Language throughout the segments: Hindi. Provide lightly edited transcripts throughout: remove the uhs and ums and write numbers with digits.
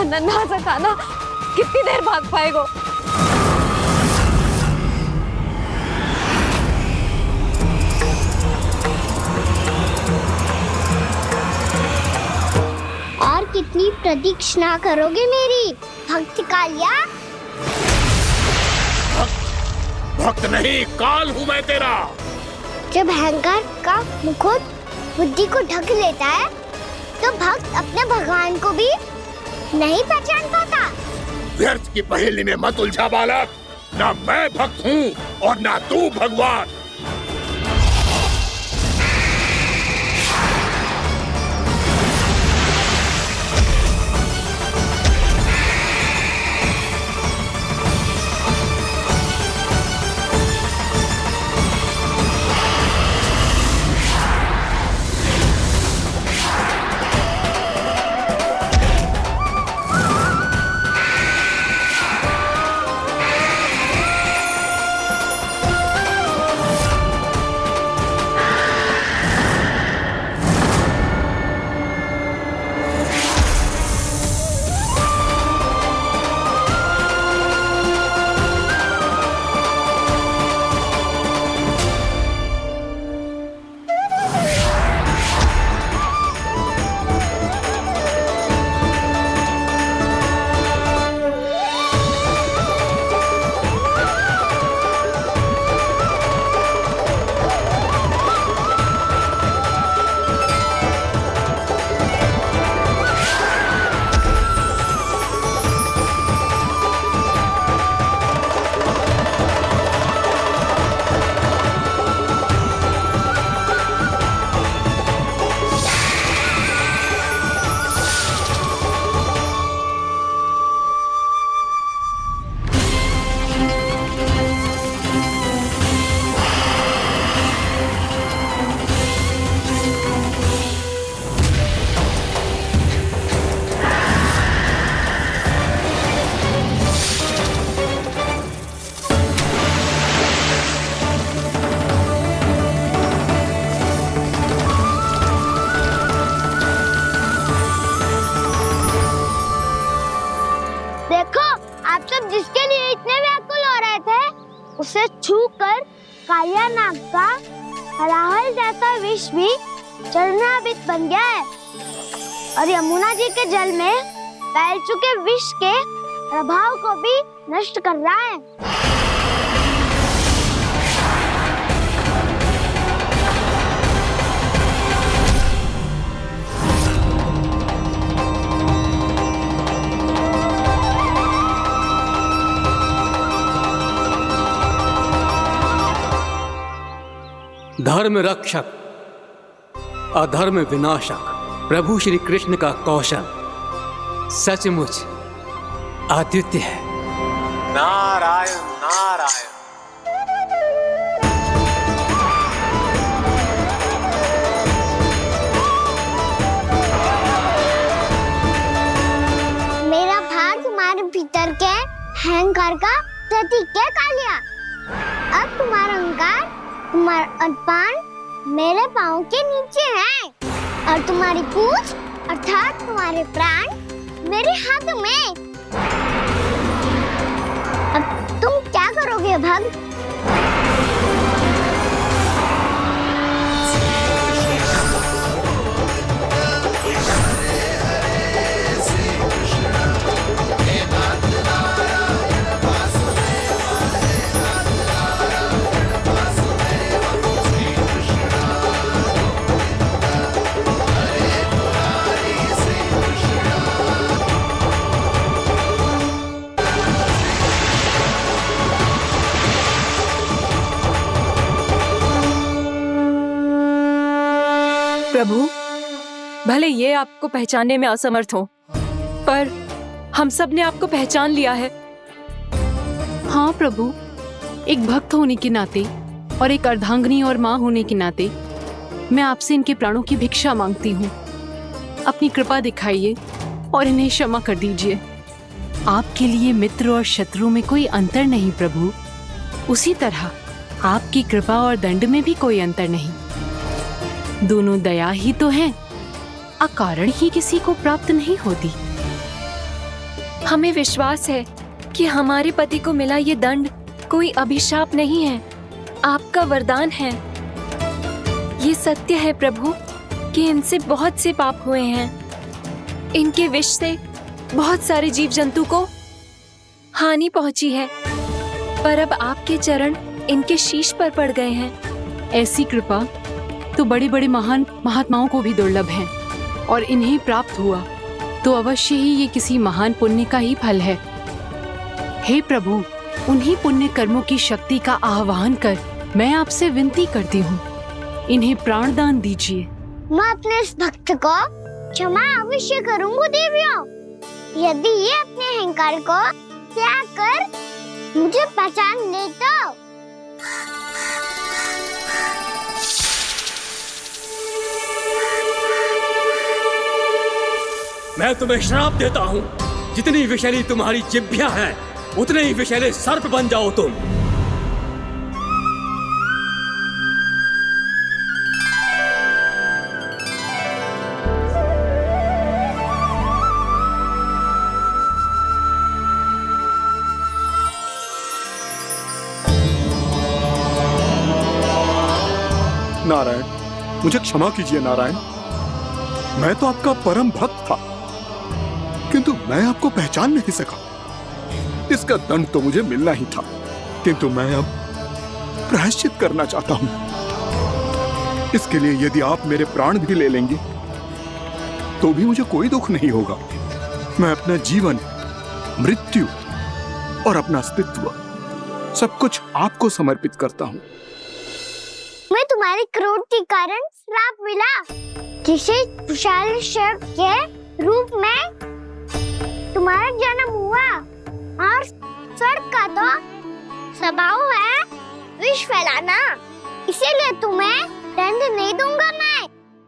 नन्हा सा कान्हा कितनी देर भाग पाएगा? और कितनी प्रतीक्षा करोगे मेरी भक्त कालिया? भक्त नहीं, काल हूँ मैं तेरा। जब अहंकार का मुकुट बुद्धि को ढक लेता है तो भक्त अपने भगवान को भी नहीं पहचान पाता। व्यर्थ की पहेली में मत उलझा बालक। ना मैं भक्त हूँ और ना तू भगवान। उसे छूकर कालिया नाग का हलाहल जैसा विष भी चरणामृत बन गया है और यमुना जी के जल में फैल चुके विष के प्रभाव को भी नष्ट कर रहा है। धर्म रक्षक अधर्म विनाशक प्रभु श्री कृष्ण का कौशल सचमुच अद्वितीय है। नारायण नारायण। मेरा भाग तुम्हारे भीतर के अहंकार का प्रतीक है कालिया। अब तुम्हारा अहंकार, तुम्हारा अनपान मेरे पाँव के नीचे है और तुम्हारी पूंछ अर्थात तुम्हारे प्राण मेरे हाथों में। अब तुम क्या करोगे भक्त? प्रभु, भले ये आपको पहचानने में असमर्थ हो, पर हम सब ने आपको पहचान लिया है। हाँ प्रभु, एक भक्त होने के नाते और एक अर्धांगिनी और माँ होने के नाते मैं आपसे इनके प्राणों की भिक्षा मांगती हूँ। अपनी कृपा दिखाइए और इन्हें क्षमा कर दीजिए। आपके लिए मित्र और शत्रु में कोई अंतर नहीं प्रभु। उसी तरह आपकी कृपा और दंड में भी कोई अंतर नहीं। दोनों दया ही तो हैं, अकारण ही किसी को प्राप्त नहीं होती। हमें विश्वास है कि हमारे पति को मिला ये दंड कोई अभिशाप नहीं है, आपका वरदान है। ये सत्य है प्रभु कि इनसे बहुत से पाप हुए हैं। इनके विष से बहुत सारे जीव जंतु को हानि पहुंची है, पर अब आपके चरण इनके शीश पर पड़ गए हैं। ऐसी कृपा तो बड़े बड़े महान महात्माओं को भी दुर्लभ है, और इन्हें प्राप्त हुआ तो अवश्य ही ये किसी महान पुण्य का ही फल है। हे प्रभु, उन्हीं पुण्य कर्मों की शक्ति का आह्वान कर मैं आपसे विनती करती हूँ, इन्हें प्राण दान दीजिए। मैं अपने इस भक्त को क्षमा अवश्य करूंगी देवियों, यदि ये अपने अहंकार को त्याग कर मुझे पहचान ले तो। मैं तुम्हें श्राप देता हूँ, जितनी विषैली तुम्हारी जिह्वा है उतने ही विषैले सर्प बन जाओ तुम। नारायण, मुझे क्षमा कीजिए नारायण। मैं तो आपका परम भक्त था, किंतु मैं आपको पहचान नहीं सका। इसका दंड तो मुझे मिलना ही था, किंतु मैं अब प्रायश्चित करना चाहता हूं। इसके लिए यदि आप मेरे प्राण भी ले लेंगे तो भी मुझे कोई दुख नहीं होगा। मैं अपना जीवन, मृत्यु और अपना अस्तित्व सब कुछ आपको समर्पित करता हूं। मैं तुम्हारे क्रोध के कारण श्राप मिला, जिसे विशाल सर्प के रूप में तुम्हारा जन्म हुआ, और सर्प का तो स्वभाव है विष फैलाना, इसीलिए तुम्हें दंड नहीं दूंगा। मैं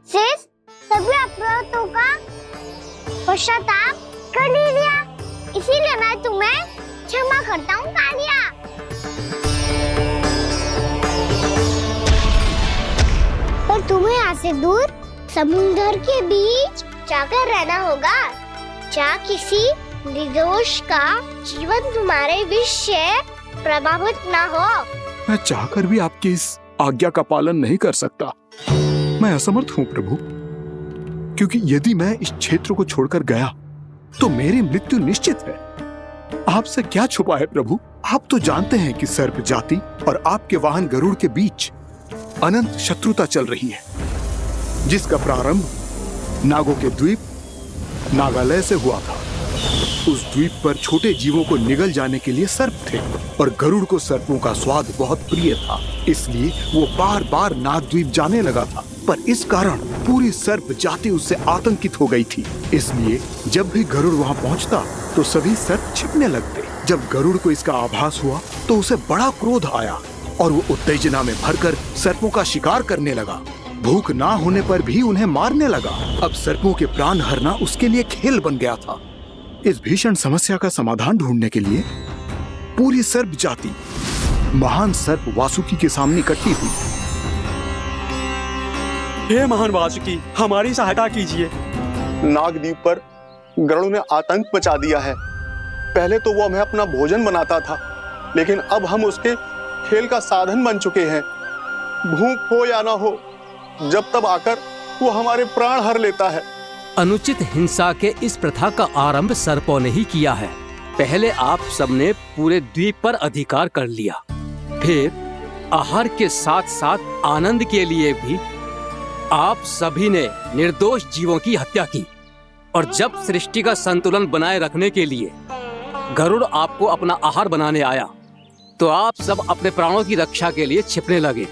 सिर्फ सभी अपराधों का पश्चाताप कर लिया, इसीलिए मैं तुम्हें क्षमा करता हूँ कालिया। पर तुम्हें यहाँ से दूर समुद्र के बीच जाकर रहना होगा, जहाँ किसी निर्दोष का जीवन तुम्हारे विष से प्रभावित न हो। मैं चाहकर भी आपकी इस आज्ञा का पालन नहीं कर सकता। मैं असमर्थ हूँ प्रभु, क्योंकि यदि मैं इस क्षेत्र को छोड़कर गया तो मेरी मृत्यु निश्चित है। आपसे क्या छुपा है प्रभु? आप तो जानते हैं कि सर्प जाति और आपके वाहन गरुड़ के बीच अनंत शत्रुता चल रही है, जिसका प्रारंभ नागों के द्वीप नागालय से हुआ था। उस द्वीप पर छोटे जीवों को निगल जाने के लिए सर्प थे, और गरुड़ को सर्पों का स्वाद बहुत प्रिय था, इसलिए वो बार बार नागद्वीप जाने लगा था। पर इस कारण पूरी सर्प जाति उससे आतंकित हो गई थी, इसलिए जब भी गरुड़ वहाँ पहुँचता तो सभी सर्प छिपने लगते। जब गरुड़ को इसका आभास हुआ तो उसे बड़ा क्रोध आया, और वो उत्तेजना में भरकर सर्पों का शिकार करने लगा। भूख ना होने पर भी उन्हें मारने लगा। अब सर्पों के प्राण हरना उसके लिए खेल बन गया था। इस भीषण समस्या का समाधान ढूंढने के लिए पूरी सर्प जाति महान सर्प वासुकी के सामने इकट्ठी हुई। हे महान वासुकी, हमारी सहायता कीजिए। नागद्वीप पर गरुड़ ने आतंक मचा दिया है। पहले तो वो हमें अपना भोजन बनाता था, लेकिन अब हम उसके खेल का साधन बन चुके हैं। भूख हो या ना हो, जब तब आकर वो हमारे प्राण हर लेता है। अनुचित हिंसा के इस प्रथा का आरंभ सर्पों ने ही किया है। पहले आप सबने पूरे द्वीप पर अधिकार कर लिया, फिर आहार के साथ साथ आनंद के लिए भी आप सभी ने निर्दोष जीवों की हत्या की। और जब सृष्टि का संतुलन बनाए रखने के लिए गरुड़ आपको अपना आहार बनाने आया, तो आप सब अपने प्राणों की रक्षा के लिए छिपने लगे।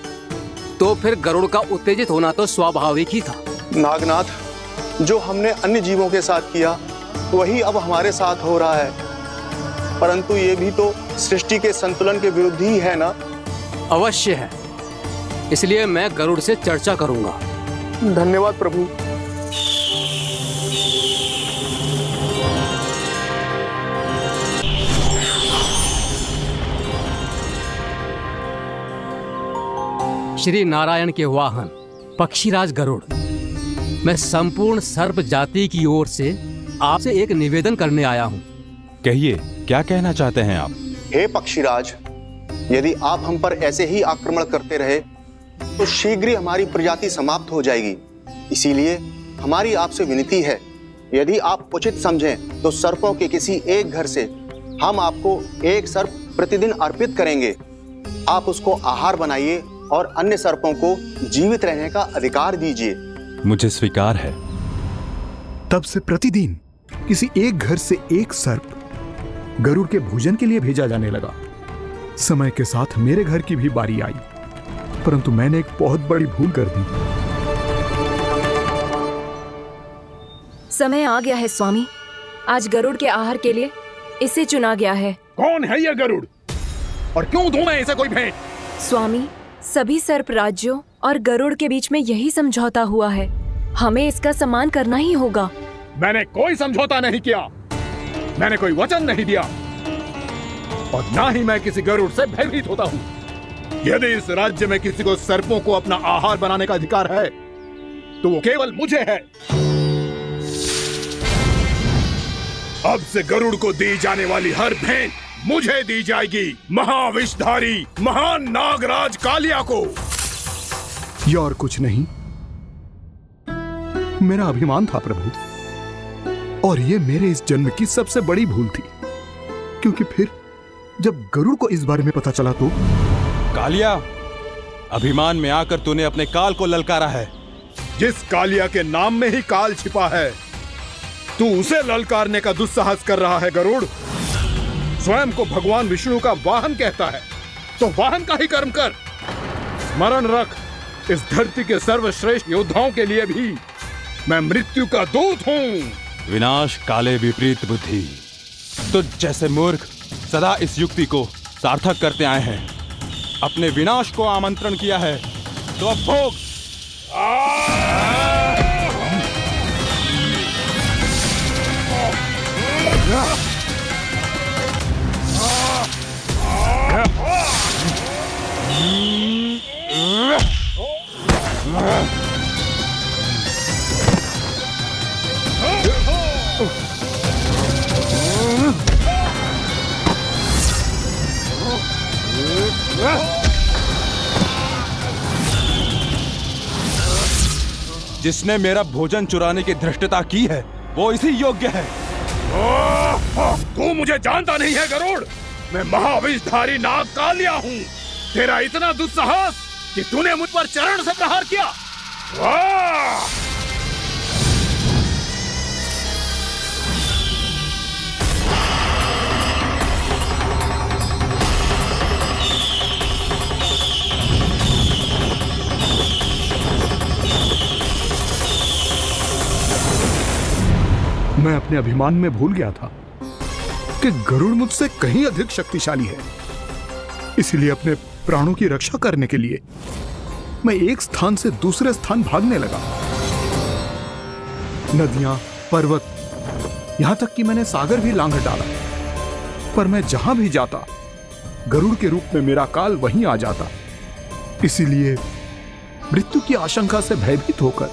तो फिर गरुड़ का उत्तेजित होना तो स्वाभाविक ही था। नागनाथ, जो हमने अन्य जीवों के साथ किया वही अब हमारे साथ हो रहा है, परंतु ये भी तो सृष्टि के संतुलन के विरुद्ध ही है ना? अवश्य है, इसलिए मैं गरुड़ से चर्चा करूंगा। धन्यवाद प्रभु। श्री नारायण के वाहन पक्षीराज गरुड़, मैं संपूर्ण सर्प जाति की ओर से आपसे एक निवेदन करने आया हूँ। कहिए, क्या कहना चाहते हैं आप? हे पक्षीराज, यदि आप हम पर ऐसे ही आक्रमण करते रहे तो शीघ्र ही हमारी प्रजाति समाप्त हो जाएगी। इसीलिए हमारी आपसे विनती है, यदि आप उचित समझें तो सर्पों के किसी एक घर से हम आपको एक सर्प प्रतिदिन अर्पित करेंगे। आप उसको आहार बनाइए और अन्य सर्पों को जीवित रहने का अधिकार दीजिए। मुझे स्वीकार है। तब से प्रतिदिन किसी एक घर से एक सर्प गरुड़ के भोजन के लिए भेजा जाने लगा। समय के साथ मेरे घर की भी बारी आई, परंतु मैंने एक बहुत बड़ी भूल कर दी। समय आ गया है स्वामी, आज गरुड़ के आहार के लिए इसे चुना गया है। कौन है यह गरुड़ और क्यों दूं मैं इसे कोई भेंट? स्वामी, सभी सर्प राज्यों और गरुड़ के बीच में यही समझौता हुआ है, हमें इसका सम्मान करना ही होगा। मैंने कोई समझौता नहीं किया, मैंने कोई वचन नहीं दिया और ना ही मैं किसी गरुड़ से भयभीत होता हूँ। यदि इस राज्य में किसी को सर्पों को अपना आहार बनाने का अधिकार है तो वो केवल मुझे है। अब से गरुड़ को दी जाने वाली हर भेंट मुझे दी जाएगी, महाविषधारी महान नागराज कालिया को। यह और कुछ नहीं, मेरा अभिमान था प्रभु, और यह मेरे इस जन्म की सबसे बड़ी भूल थी, क्योंकि फिर जब गरुड़ को इस बारे में पता चला तो। कालिया, अभिमान में आकर तूने अपने काल को ललकारा है। जिस कालिया के नाम में ही काल छिपा है, तू उसे ललकारने का दुस्साहस कर रहा है गरुड़। स्वयं को भगवान विष्णु का वाहन कहता है तो वाहन का ही कर्म कर। स्मरण रख, इस धरती के सर्वश्रेष्ठ योद्धाओं के लिए भी मैं मृत्यु का दूत हूँ। विनाश काले विपरीत बुद्धि। तो जैसे मूर्ख सदा इस युक्ति को सार्थक करते आए हैं, अपने विनाश को आमंत्रण किया है, तो अब भोग। जिसने मेरा भोजन चुराने की धृष्टता की है वो इसी योग्य है। तू मुझे जानता नहीं है गरुड़, मैं महाविषधारी नाग कालिया हूँ। तेरा इतना दुस्साहस कि तूने मुझ पर चरण से प्रहार किया। मैं अपने अभिमान में भूल गया था कि गरुड़ मुझसे कहीं अधिक शक्तिशाली है। इसलिए अपने प्राणों की रक्षा करने के लिए मैं एक स्थान से दूसरे स्थान भागने लगा। नदियां, पर्वत, यहां तक कि मैंने सागर भी लांघ डाला, पर मैं जहां भी जाता गरुड़ के रूप में मेरा काल वहीं आ जाता। इसीलिए मृत्यु की आशंका से भयभीत होकर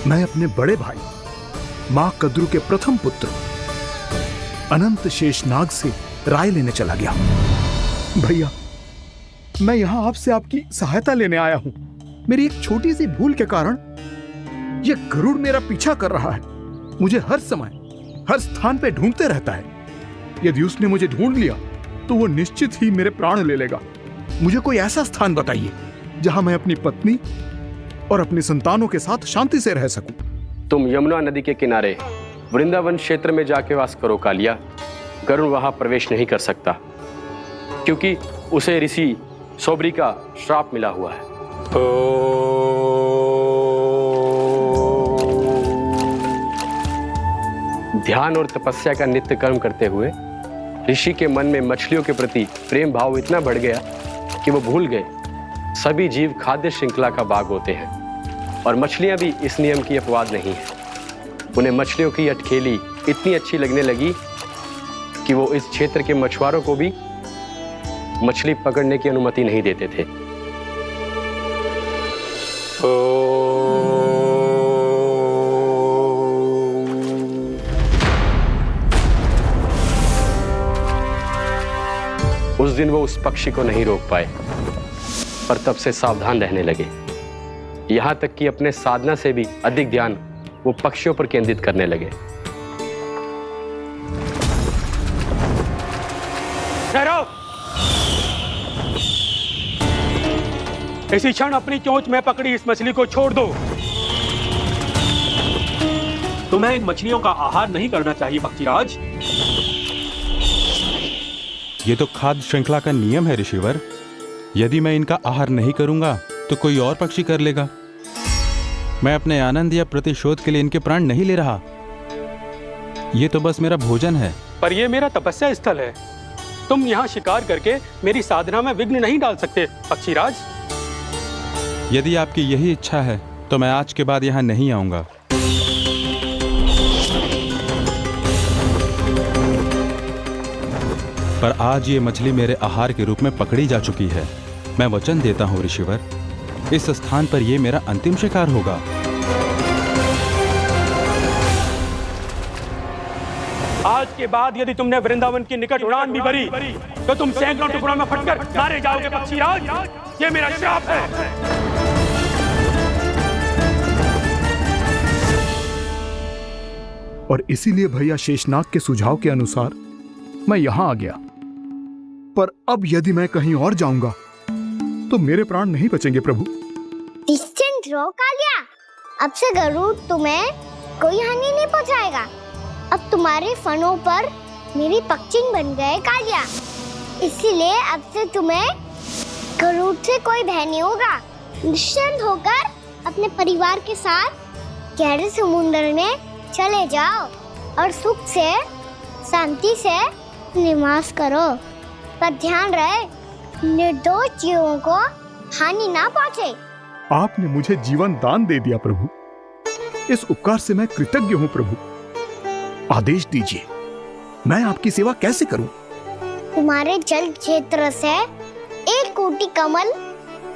मैं अपने बड़े भाई मां कद्रू के प्रथम पुत्र अनंत शेषनाग से राय लेने चला गया। भैया, मैं यहां आपसे आपकी सहायता लेने आया हूं। मेरी एक छोटी सी भूल के कारण यह गरुड़ मेरा पीछा कर रहा है, मुझे हर समय हर स्थान पे ढूंढते रहता है। यदि उसने मुझे ढूंढ लिया तो वो निश्चित ही मेरे प्राण ले लेगा। मुझे कोई ऐसा स्थान बताइए जहां मैं अपनी पत्नी और अपनी संतानों के साथ शांति से रह सकूं। तुम यमुना नदी के किनारे वृंदावन क्षेत्र में जाके वास करो कालिया। गरुड़ वहां प्रवेश नहीं कर सकता, क्योंकि उसे ऋषि सोबरी का श्राप मिला हुआ है। ध्यान और तपस्या का नित्य कर्म करते हुए ऋषि के मन में मछलियों के प्रति प्रेम भाव इतना बढ़ गया कि वो भूल गए सभी जीव खाद्य श्रृंखला का भाग होते हैं, और मछलियां भी इस नियम की अपवाद नहीं है। उन्हें मछलियों की अटखेली इतनी अच्छी लगने लगी कि वो इस क्षेत्र के मछुआरों को भी मछली पकड़ने की अनुमति नहीं देते थे। उस दिन वो उस पक्षी को नहीं रोक पाए, पर तब से सावधान रहने लगे। यहां तक कि अपने साधना से भी अधिक ध्यान वो पक्षियों पर केंद्रित करने लगे। ठहरो! इसी क्षण अपनी चोंच में पकड़ी इस मछली को छोड़ दो। तुम्हें इन मछलियों का आहार नहीं करना चाहिए पक्षीराज। ये तो खाद्य श्रृंखला का नियम है ऋषिवर। यदि मैं इनका आहार नहीं करूंगा तो कोई और पक्षी कर लेगा। मैं अपने आनंद या प्रतिशोध के लिए इनके प्राण नहीं ले रहा। ये तो बस मेरा भोजन है। पर यह मेरा तपस्या स्थल है। तुम यहाँ शिकार करके मेरी साधना में विघ्न नहीं डाल सकते पक्षीराज। यदि आपकी यही इच्छा है तो मैं आज के बाद यहाँ नहीं आऊंगा। पर आज ये मछली मेरे आहार के रूप में पकड़ी जा चुकी है। मैं वचन देता हूँ ऋषिवर, इस स्थान पर यह मेरा अंतिम शिकार होगा। आज के बाद यदि तुमने वृंदावन की निकट उड़ान भी भरी तो तुम सैकड़ों टुकड़ों में फटकर मारे जाओगे पक्षीराज। ये मेरा श्राप है। और इसीलिए भैया शेषनाग के सुझाव के अनुसार मैं यहां आ गया। पर अब यदि मैं कहीं और जाऊंगा तो मेरे प्राण नहीं बचेंगे प्रभु। डिस्टेंट रहो कालिया। अब से गरुड़ तुम्हें कोई हानि नहीं पहुंचाएगा। अब तुम्हारे फनों पर मेरी पक्षिंग बन गए कालिया। इसीलिए अब से तुम्हें गरुड़ से कोई भय नहीं होगा। निश्चिंत होकर अपने परिवार के साथ गहरे समुद्र में चले जाओ और सुख से शांति से निवास करो। पर ध्यान रहे निर्दोष जीवों को हानि ना पहुंचे। आपने मुझे जीवन दान दे दिया प्रभु। इस उपकार से मैं कृतज्ञ हूँ प्रभु। आदेश दीजिए, मैं आपकी सेवा कैसे करूं? तुम्हारे जल क्षेत्र से 1 कोटि कमल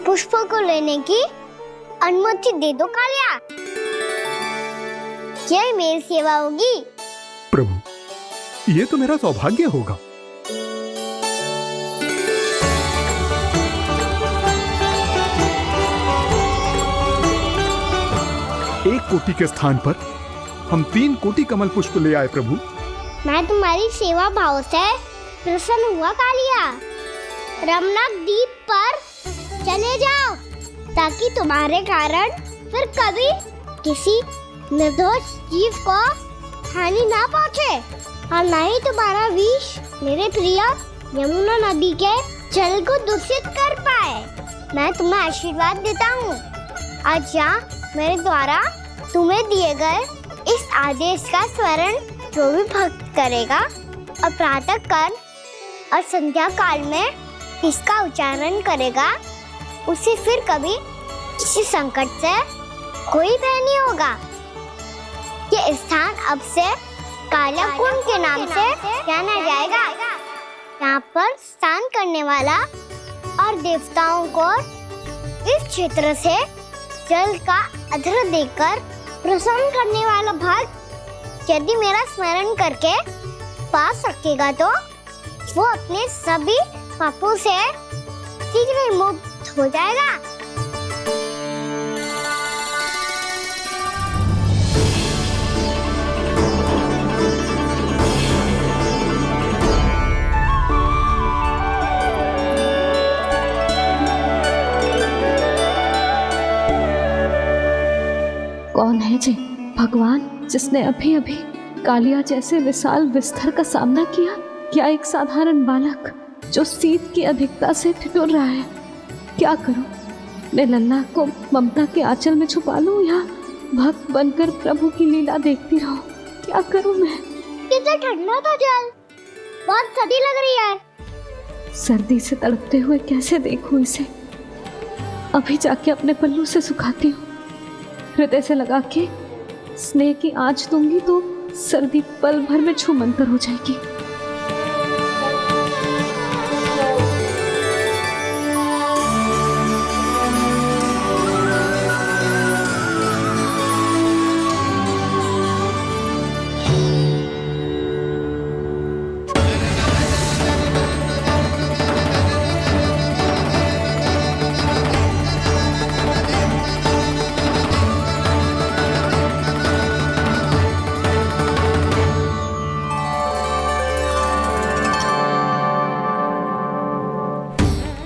पुष्पों को लेने की अनुमति दे दो कालिया। यही मेरी सेवा होगी। प्रभु, ये तो मेरा सौभाग्य होगा। एक कोटि के स्थान पर हम 3 कोटि कमल पुष्प ले आए प्रभु। मैं तुम्हारी सेवा भाव से प्रसन्न हुआ कालिया। रमनाक द्वीप पर चले जाओ ताकि तुम्हारे कारण फिर कभी किसी निर्दोष जीव को हानि ना पहुंचे और न ही तुम्हारा विष मेरे प्रिय यमुना नदी के जल को दूषित कर पाए। मैं तुम्हें आशीर्वाद देता हूँ। आज यहाँ मेरे द्वारा तुम्हें दिए गए इस आदेश का स्मरण जो भी भक्त करेगा और प्रातः काल और संध्या काल में इसका उच्चारण करेगा, उसे फिर कभी किसी संकट से कोई भय नहीं होगा। ये स्थान अब से काला कुंड के नाम से जाना जाएगा। यहाँ पर स्नान करने वाला और देवताओं को इस क्षेत्र से जल का अर्घ्य देकर प्रसन्न करने वाला भक्त यदि मेरा स्मरण करके पा सकेगा तो वो अपने सभी पापों से शीघ्र ही मुक्त हो जाएगा। कौन है जी भगवान जिसने अभी अभी कालिया जैसे विशाल विस्तर का सामना किया? क्या एक साधारण बालक जो शीत की अधिकता से ठिठुर रहा है? क्या करूं? मैं लल्ला को ममता के आंचल में छुपा लूं या भक्त बनकर प्रभु की लीला देखती रहूं? क्या करूं मैं? कितना ठंडा था जल, बहुत सर्दी लग रही है। सर्दी से तड़पते हुए कैसे देखूं इसे? अभी जाके अपने पल्लू से सुखाती हूँ। हृदय से लगा के स्नेह की आंच दूंगी तो सर्दी पल भर में छूमंतर हो जाएगी।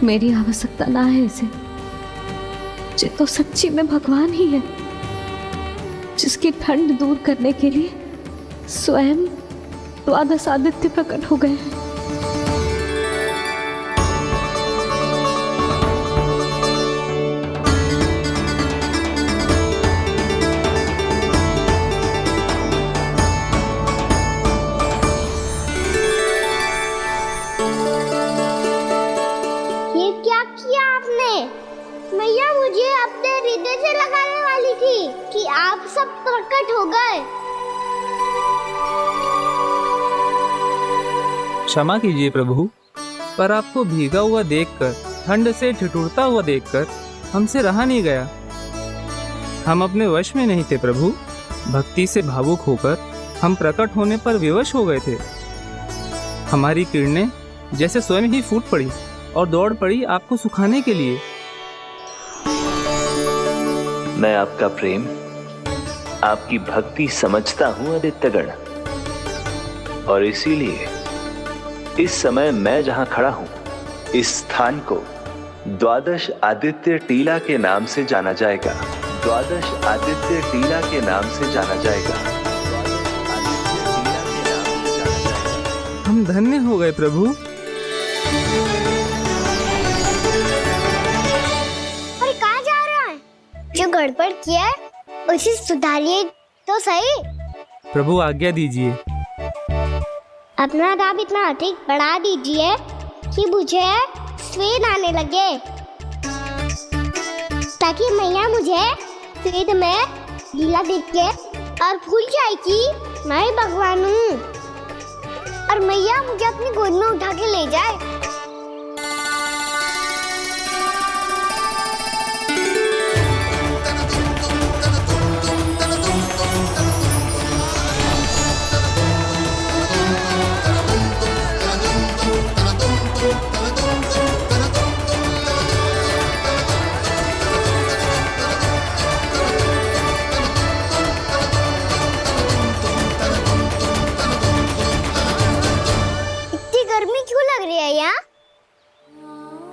मेरी आवश्यकता ना है इसे। ये तो सच्ची में भगवान ही है, जिसकी ठंड दूर करने के लिए स्वयं द्वादश आदित्य प्रकट हो गए हैं। ये क्या किया आपने? मैया मुझे अपने हृदय से लगाने वाली थी कि आप सब प्रकट हो गए। क्षमा कीजिए प्रभु, पर आपको भीगा हुआ देखकर, ठंड से ठिठुरता हुआ देखकर हमसे रहा नहीं गया। हम अपने वश में नहीं थे प्रभु। भक्ति से भावुक होकर हम प्रकट होने पर विवश हो गए थे। हमारी किरणें जैसे स्वयं ही फूट पड़ी और दौड़ पड़ी आपको सुखाने के लिए। मैं आपका प्रेम, आपकी भक्ति समझता हूं आदित्यगण, और इसीलिए इस समय मैं जहां खड़ा हूं, इस स्थान को द्वादश आदित्य टीला के नाम से जाना जाएगा। द्वादश आदित्य टीला के नाम से जाना जाएगा। हम धन्य हो गए प्रभु। और कहाँ जा रहा है? जो गड़बड़ किया है उसे सुधारिए तो सही। प्रभु आज्ञा दीजिए। अपना दाब इतना अधिक बढ़ा दीजिए कि मुझे स्वेद आने लगे, ताकि मैया मुझे स्वेद में गीला देख के और भूल जाए कि मैं ही भगवान हूँ, और मैया मुझे अपनी गोद में उठा के ले जाए।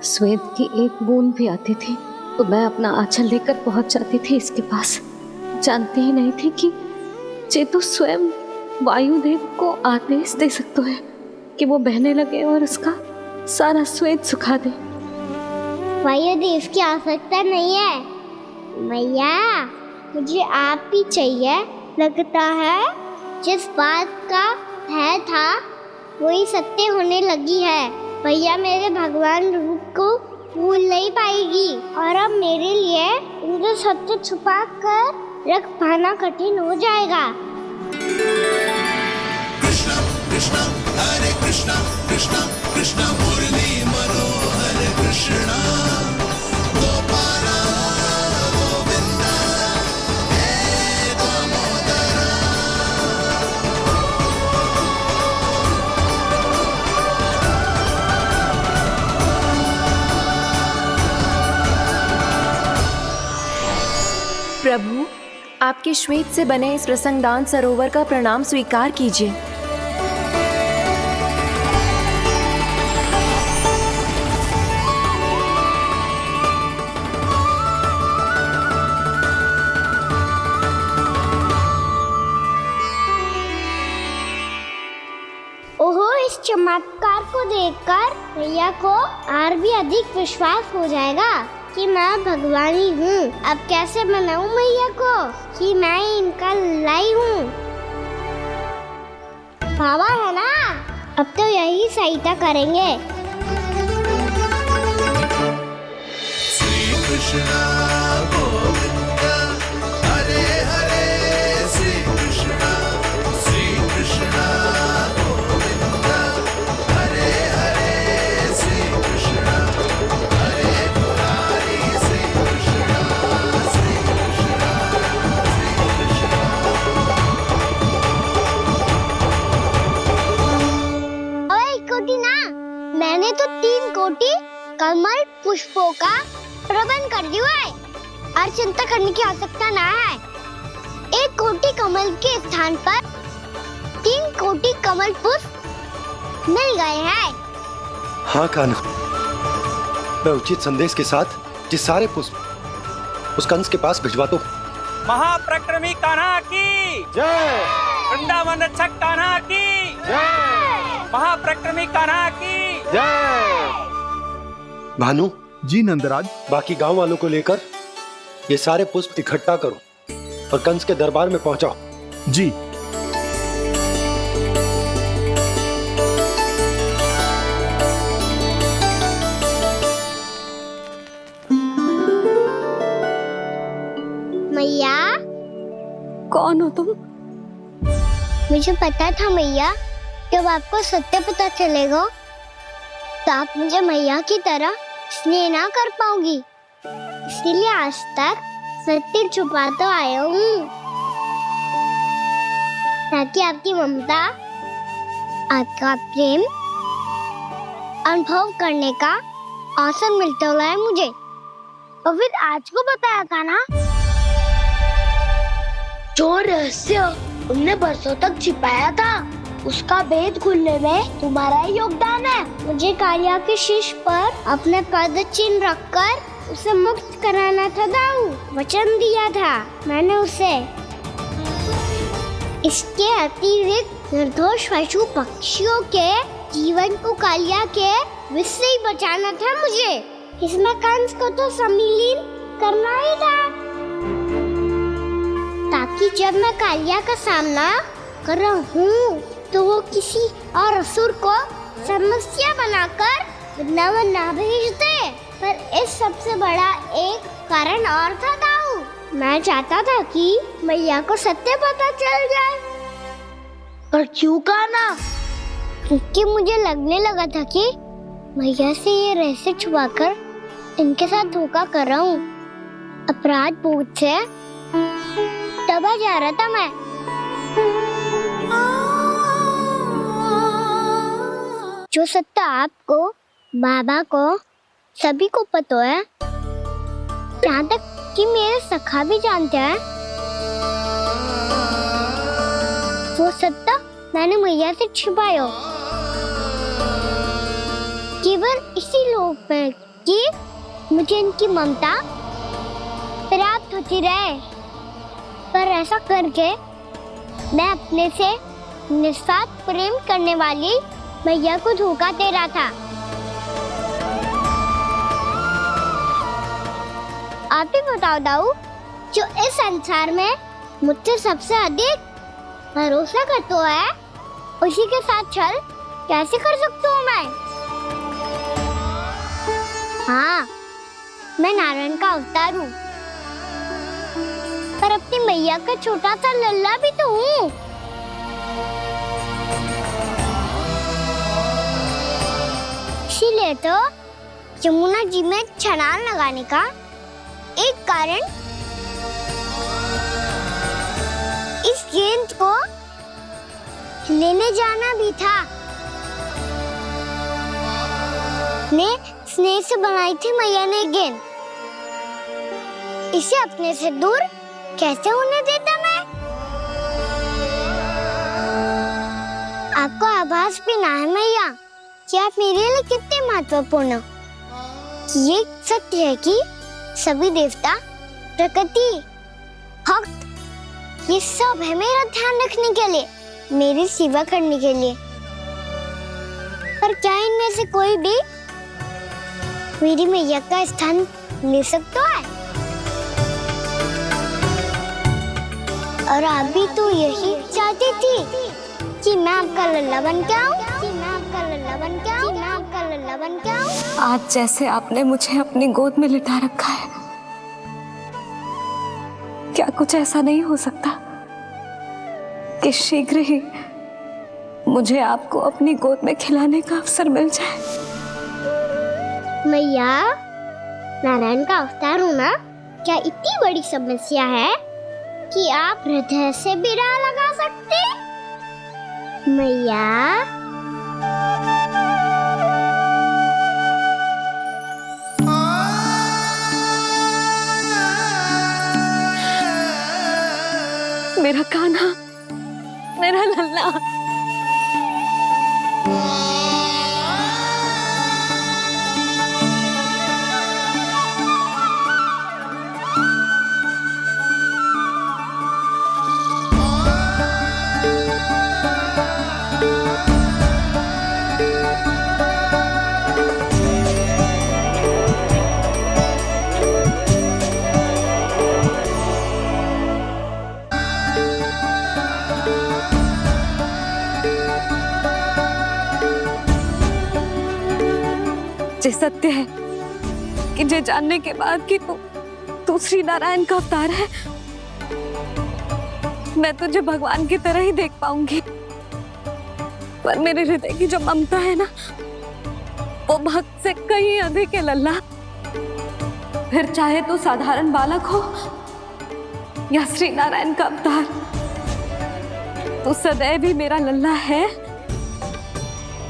स्वेद की एक बूंद भी आती थी तो मैं अपना आंचल लेकर पहुंच जाती थी इसके पास। जानती ही नहीं थी कि चेतु स्वयं वायुदेव को आदेश दे सकते हैं कि वो बहने लगे और उसका सारा स्वेद सुखा दे। वायुदेव की आवश्यकता नहीं है मैया, मुझे आप ही चाहिए। लगता है जिस बात का भय था वही सत्य होने लगी है। भैया मेरे भगवान रूप को भूल नहीं पाएगी, और अब मेरे लिए उनके सत्य छुपा कर रख पाना कठिन हो जाएगा। कृष्णा कृष्णा हरे कृष्णा कृष्णा कृष्णा मुरली मनोहर कृष्णा गोपाला गोविंदा हे दामोदरा। प्रभु, आपके श्वेत से बने इस प्रसंगदान सरोवर का प्रणाम स्वीकार कीजिए। ओहो, इस चमत्कार को देखकर भैया को और भी अधिक विश्वास हो जाएगा कि मैं भगवान ही हूँ। अब कैसे मनाऊं मैया को कि मैं इनका लाई हूँ। बाबा है ना, अब तो यही सहायता करेंगे। श्री कृष्णा गोविंदा हरे हरे श्री कृष्णा गोविंदा हरे हरे श्री कृष्णा हरे मुरारी श्री कृष्णा श्री कृष्णा श्री कृष्णा। ओए कोटि ना, मैंने तो 3 कोटि कमल पुष्पों का प्रबंध कर दिया है और चिंता करने की आवश्यकता ना है। 1 कोटि कमल के स्थान पर 3 कोटि कमल पुष्प मिल गए हैं। हाँ कान्हा, मैं उचित संदेश के साथ ये सारे पुष्प उस कंस के पास भिजवाता हूँ। महाप्रक्रमी कान्हा की जय। वृंदावन रक्षक कान्हा की जय। महाप्रक्रमी कान्हा की जय। भानु जी नंदराज। बाकी गांव वालों को लेकर ये सारे पुष्प इकट्ठा करो और कंस के दरबार में पहुंचाओ। जी। मैया, कौन हो तुम? मुझे पता था मैया, जब आपको सत्य पता चलेगा तो आप मुझे मैया की तरह स्नेह ना कर पाओगी, इसलिए आज तक सत्य छुपाता आया हूँ, ताकि आपकी ममता, आपका प्रेम अनुभव करने का अवसर मिलता है मुझे। और फिर आज को बताया था ना, जो रहस्य तुमने बरसों तक छिपाया था, उसका भेद खुलने में तुम्हारा ही योगदान है। मुझे कालिया के शीश पर अपने पद चिन्ह रखकर उसे मुक्त कराना था दाऊ, वचन दिया था मैंने उसे। इसके अतिरिक्त निर्दोष पशु पक्षियों के जीवन को कालिया के विष से ही बचाना था मुझे। इसमें कंस को तो सम्मिलित करना ही था, ताकि जब मैं कालिया का सामना कर रहा हूँ तो वो किसी और असुर को समस्या बनाकर वृंदावन ना भेज दे। पर इस सबसे बड़ा एक कारण और था दाऊ, मैं चाहता था कि मैया को सत्य पता चल जाए। पर क्यों कहा ना? क्योंकि मुझे लगने लगा था कि मैया से ये रहस्य छुपाकर इनके साथ धोखा कर रहा हूँ। अपराध बोध से दबा जा रहा था मैं। जो सत्य आपको, बाबा को, सभी को पता है, यहाँ तक कि मेरे सखा भी जानते हैं, वो सत्य मैंने मैया से छिपाया केवल इसी लोभ में कि मुझे इनकी ममता प्राप्त होती रहे। पर ऐसा करके मैं अपने से निस्वार्थ प्रेम करने वाली मैया को धोखा दे रहा था। आप ही बताओ दाऊ, जो इस संसार में मुझसे सबसे अधिक भरोसा करता है, उसी के साथ छल कैसे कर सकता हूँ मैं? हाँ, मैं नारायण का अवतार हूँ, पर अपनी मैया का छोटा सा लल्ला भी तो हूँ। इसीलिए तो यमुना जी में छलांग लगाने का एक कारण इस गेंद को लेने जाना भी था। ने स्नेह से बनाई थी मैया ने गेंद, इसे अपने से दूर कैसे होने देता मैं? आपको आभास भी ना है मैया कि आप मेरे लिए कितने महत्वपूर्ण हो। ये सत्य है कि सभी देवता, प्रकृति, भक्त, ये सब है मेरा ध्यान रखने के लिए, मेरी सेवा करने के लिए। पर क्या इनमें से कोई भी मेरी मैया का स्थान ले सकता है? और आप भी तो यही चाहती थी कि मैं आपका लल्ला बन के आऊं, कि मैं आपका लल्ला बन के आऊं, कि मैं आपका लल्ला बन के आऊं। आज जैसे आपने मुझे अपनी गोद में लिटा रखा है, क्या कुछ ऐसा नहीं हो सकता कि शीघ्र ही मुझे आपको अपनी गोद में खिलाने का अवसर मिल जाए? मैया, नारायण का अवतार होना क्या इतनी बड़ी समस्या है कि आप हृदय से भी राह लगा सकते? मैया, मेरा कान्हा, मेरा लल्ला। जे सत्य है कि जे जानने के बाद कि तू श्री नारायण का अवतार है, मैं तुझे भगवान की तरह ही देख पाऊंगी। पर मेरे हृदय की जो ममता है ना, वो भक्त से कहीं अधिक है लल्ला। फिर चाहे तू साधारण बालक हो या श्री नारायण का अवतार, तू सदैव ही मेरा लल्ला है,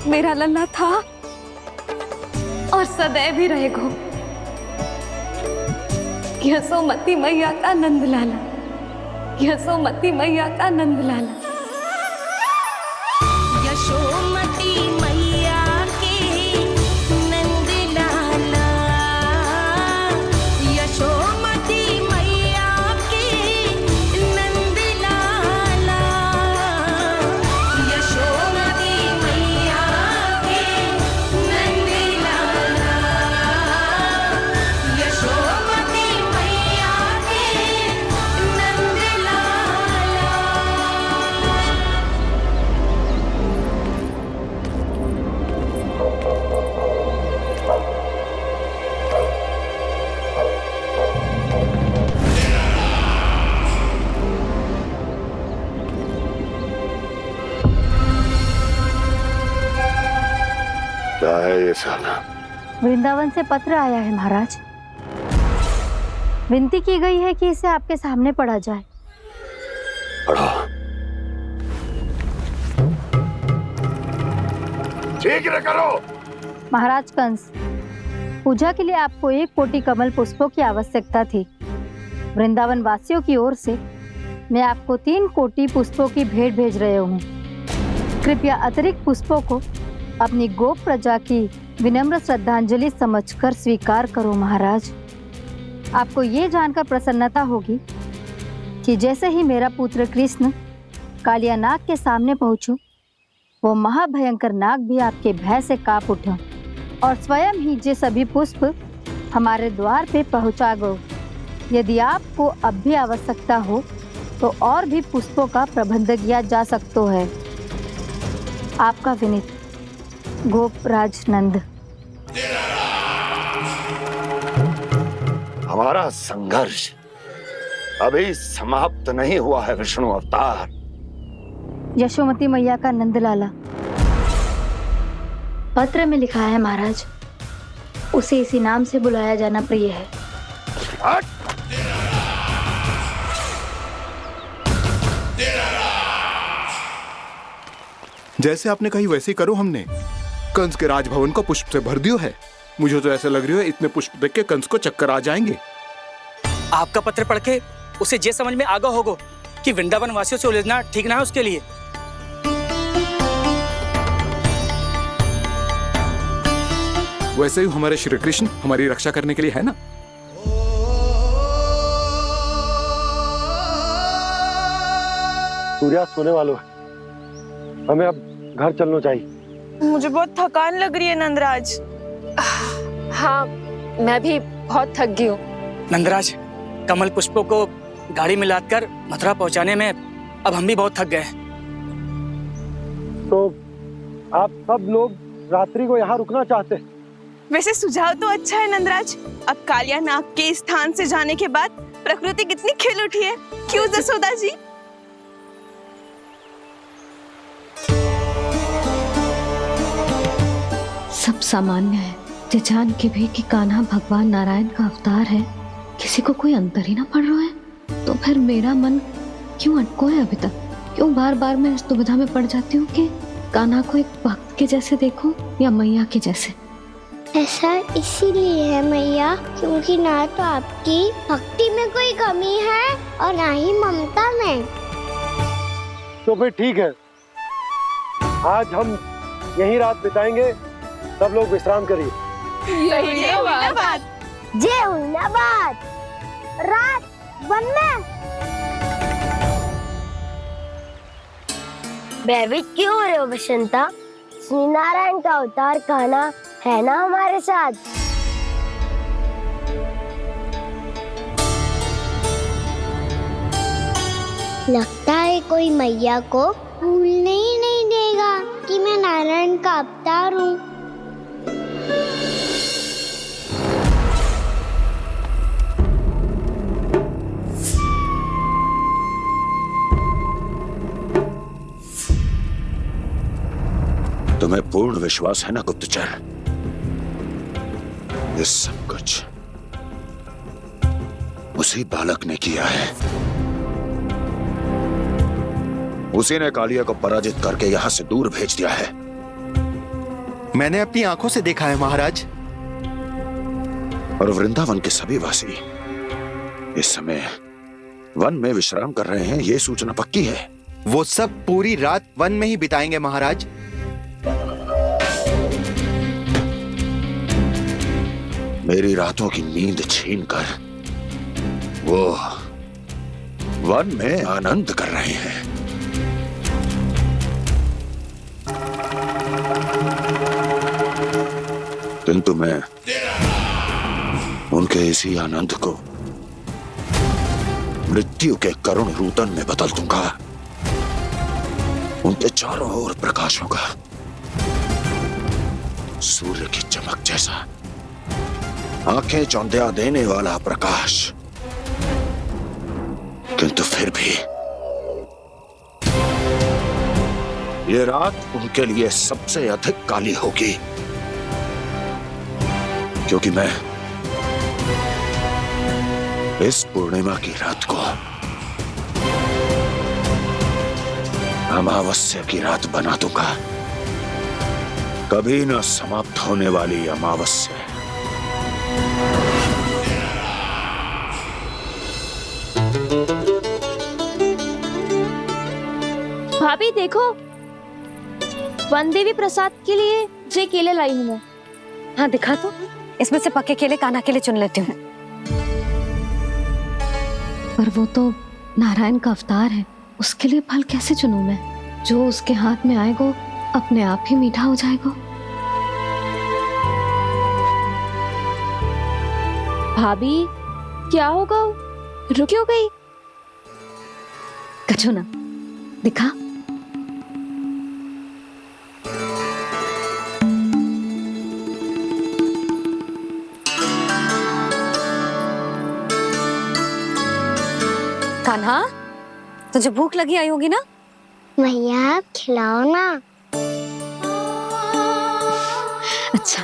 मेरा लल्ला था और सदैव ही रहेगा। यशोमती मैया का नंद लाला, यशोमती मैया का नंद लाला। यशोमती मैया के नंद लाला, यशोमती मैया के नंद लाला, यशोमती मैया के नंद लाला, यशोमती मैया के नंद लाला। क्या है ये साला? वृंदावन से पत्र आया है महाराज। विनती की गई है कि इसे आपके सामने पढ़ा जाए। पढ़ो। ठीक है करो। महाराज कंस, पूजा के लिए आपको 1 कोटि कमल पुष्पों की आवश्यकता थी। वृंदावन वासियों की ओर से मैं आपको 3 कोटि पुष्पों की भेंट भेज रहे हूँ। कृपया अतिरिक्त पुष्पों को अपनी गोप प्रजा की विनम्र श्रद्धांजलि समझकर स्वीकार करो महाराज। आपको ये जानकर प्रसन्नता होगी कि जैसे ही मेरा पुत्र कृष्ण कालिया नाग के सामने पहुंचो, वो महाभयंकर नाग भी आपके भय से कांप उठा और स्वयं ही ये सभी पुष्प हमारे द्वार पे पहुंचा गए। यदि आपको अब भी आवश्यकता हो तो और भी पुष्पों का प्रबंध किया जा सकता है। आपका विनीत गोपराज नंद। हमारा संघर्ष अभी समाप्त नहीं हुआ है विष्णु अवतार। यशोमती मैया का नंदलाला। पत्र में लिखा है महाराज, उसे इसी नाम से बुलाया जाना प्रिय है। जैसे आपने कही वैसे ही करो। हमने कंस के राजभवन को पुष्प से भर दियो है। मुझे तो ऐसा लग रही है इतने पुष्प देख के कंस को चक्कर आ जाएंगे। आपका पत्र पढ़ के उसे ये समझ में आगा होगा कि वृंदावन वासियों से उलझना ठीक ना है उसके लिए। वैसे ही हमारे श्री कृष्ण हमारी रक्षा करने के लिए है ना। सूर्यास्त होने वाला है, हमें अब घर चलना चाहिए। मुझे बहुत थकान लग रही है नंदराज। हाँ, मैं भी बहुत थक गई हूँ। नंदराज, कमल पुष्पों को गाड़ी में लादकर मथुरा पहुंचाने में अब हम भी बहुत थक गए। तो आप सब लोग रात्रि को यहाँ रुकना चाहते हैं? वैसे सुझाव तो अच्छा है नंदराज। अब कालिया नाग के स्थान से जाने के बाद प्रकृति कितनी खिल उठी है, क्यों जसोदा जी? सब सामान्य है, ये जान के भी कि कान्हा भगवान नारायण का अवतार है, किसी को कोई अंतर ही ना पड़ रहा है। तो फिर मेरा मन क्यों अटको है अभी तक? क्यों बार बार मैं इस दुविधा में पड़ जाती हूँ कि कान्हा को एक भक्त के जैसे देखूं या मैया के जैसे? ऐसा इसीलिए है मैया क्योंकि ना तो आपकी भक्ति में कोई कमी है और ना ही ममता में। तो फिर ठीक है, आज हम यहीं रात बिताएंगे। सब लोग विश्राम करिए। जय हुलाबाद। रात वन में भयभीत क्यों हो रहे हो बसंता? श्री नारायण का अवतार कान्हा है ना हमारे साथ। लगता है कोई मैया को भूलने ही नहीं देगा कि मैं नारायण का अवतार हूँ। तुम्हें पूर्ण विश्वास है ना गुप्तचर? ये सब कुछ उसी बालक ने किया है। उसी ने कालिया को पराजित करके यहां से दूर भेज दिया है। मैंने अपनी आंखों से देखा है महाराज। और वृंदावन के सभी वासी इस समय वन में विश्राम कर रहे हैं, ये सूचना पक्की है। वो सब पूरी रात वन में ही बिताएंगे महाराज। मेरी रातों की नींद छीनकर वो वन में आनंद कर रहे हैं। किंतु मैं उनके इसी आनंद को मृत्यु के करुण रूतन में बदल दूंगा। उनके चारों ओर प्रकाश होगा, सूर्य की चमक जैसा, आंखें चौंधिया देने वाला प्रकाश। किंतु फिर भी ये रात उनके लिए सबसे अधिक काली होगी, क्योंकि मैं इस पूर्णिमा की रात को अमावस्या की रात बना दूंगा। कभी न समाप्त होने वाली अमावस्या। भाभी देखो, वन देवी प्रसाद के लिए ये केले लाई हूँ मैं। हाँ दिखा तो, इसमें से पक्के केले कान्हा के लिए चुन लेती हूँ। पर वो तो नारायण का अवतार है, उसके लिए फल कैसे चुनूं मैं? जो उसके हाथ में आएगा अपने आप ही मीठा हो जाएगा। भाभी क्या होगा, रुक क्यों गई? कछो ना, दिखा। कान्हा, तुझे भूख लगी आई होगी ना? भैया खिलाओ ना। अच्छा,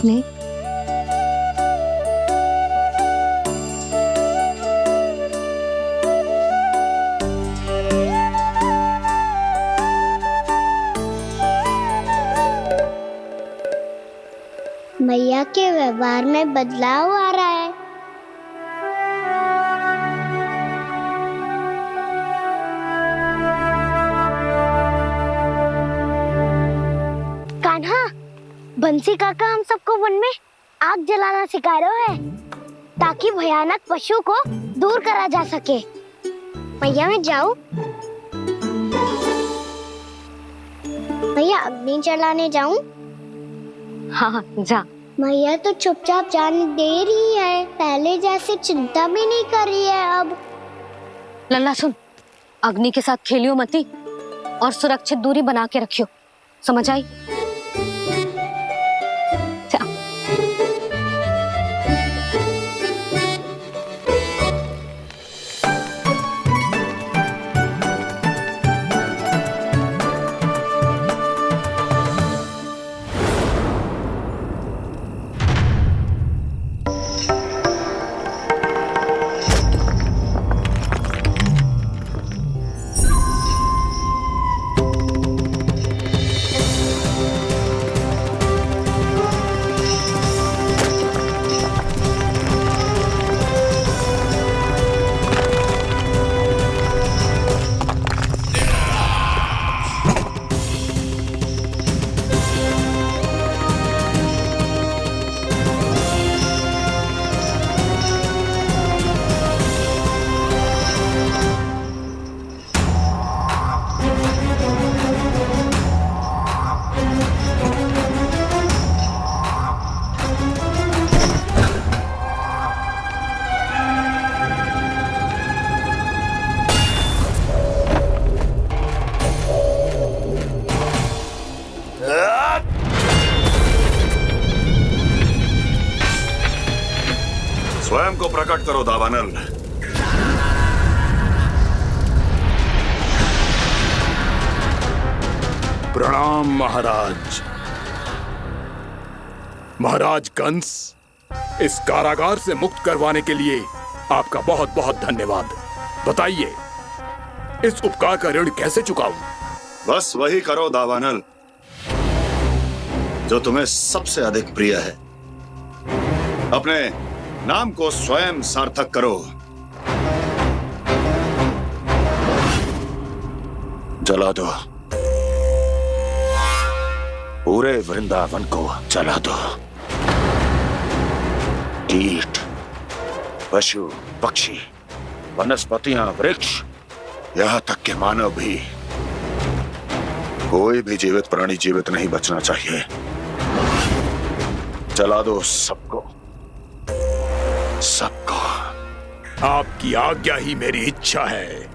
ले। भैया के व्यवहार में बदलाव आ रहा है। कान्हा, बंसी काका हम सबको वन में आग जलाना सिखा रहे हैं, ताकि भयानक पशु को दूर करा जा सके। भैया मैं जाऊं? भैया अग्नि जलाने जाऊं? हाँ जा। भैया तो चुपचाप जाने दे रही है, पहले जैसे चिंता भी नहीं कर रही है अब। लल्ला सुन, अग्नि के साथ खेलियो मती और सुरक्षित दूरी बना के रखियो, समझ आई? को प्रकट करो दावानल। प्रणाम महाराज। महाराज कंस, इस कारागार से मुक्त करवाने के लिए आपका बहुत बहुत धन्यवाद। बताइए, इस उपकार का ऋण कैसे चुकाऊं? बस वही करो दावानल जो तुम्हें सबसे अधिक प्रिय है। अपने नाम को स्वयं सार्थक करो। जला दो, पूरे वृंदावन को जला दो। कीट, पशु, पक्षी, वनस्पतियां, वृक्ष, यहां तक के मानव भी, कोई भी जीवित प्राणी जीवित नहीं बचना चाहिए। जला दो सबको, सबको। आपकी आज्ञा ही मेरी इच्छा है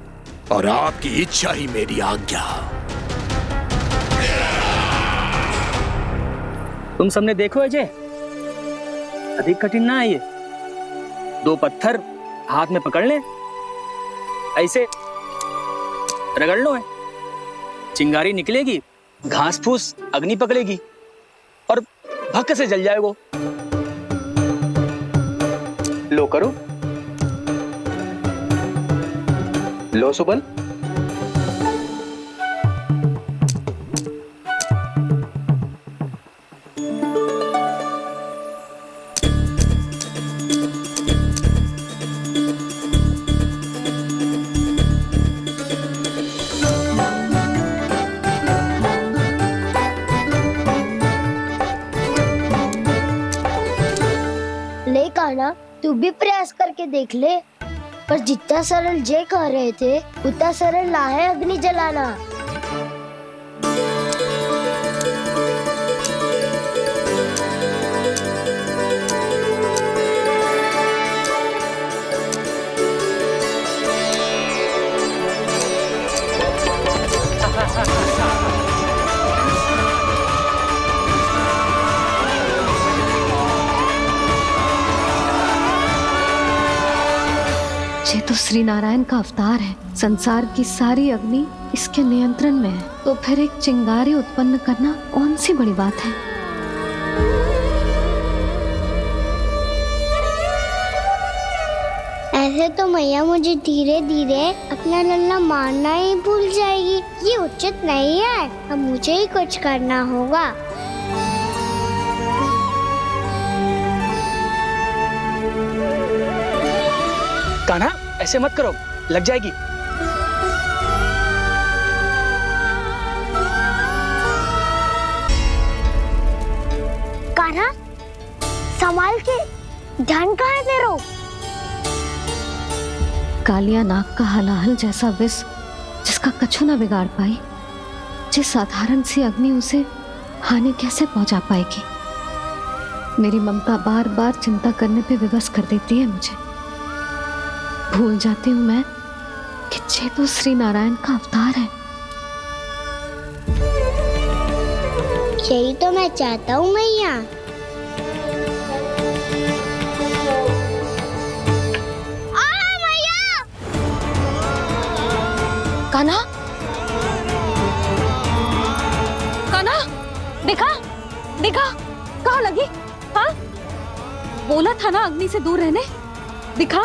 और आपकी इच्छा ही मेरी आज्ञा। तुम सबने देखो अजय, अधिक कठिन ना है ये। 2 पत्थर हाथ में पकड़ ले, ऐसे रगड़ लो है, चिंगारी निकलेगी, घास फूस अग्नि पकड़ेगी और भक्क से जल जाए वो। लो करो, लो सुबल। ले कान्हा, तू भी प्रयास करके देख ले। पर जितना सरल जय कह रहे थे, उतना सरल ना है अग्नि जलाना। ये तो श्री नारायण का अवतार है। संसार की सारी अग्नि इसके नियंत्रण में है, तो फिर एक चिंगारी उत्पन्न करना कौन सी बड़ी बात है। ऐसे तो मैया मुझे धीरे धीरे अपना लल्ला मारना ही भूल जाएगी। ये उचित नहीं है, अब मुझे ही कुछ करना होगा। कान्हा, ऐसे मत करो, लग जाएगी। कान्हा, संभाल के, ध्यान कहाँ है तेरो? कालिया नाग का हलाहल जैसा विष जिसका कछु न बिगाड़ पाई, जिस साधारण सी अग्नि उसे हानि कैसे पहुंचा पाएगी। मेरी ममता बार बार चिंता करने पे विवश कर देती है मुझे। भूल जाती हूँ मैं कि ये तो श्री नारायण का अवतार है। यही तो मैं चाहता हूँ मैया। कान्हा, कान्हा, देखा देखा, कहाँ लगी? हाँ, बोला था ना अग्नि से दूर रहने। दिखा,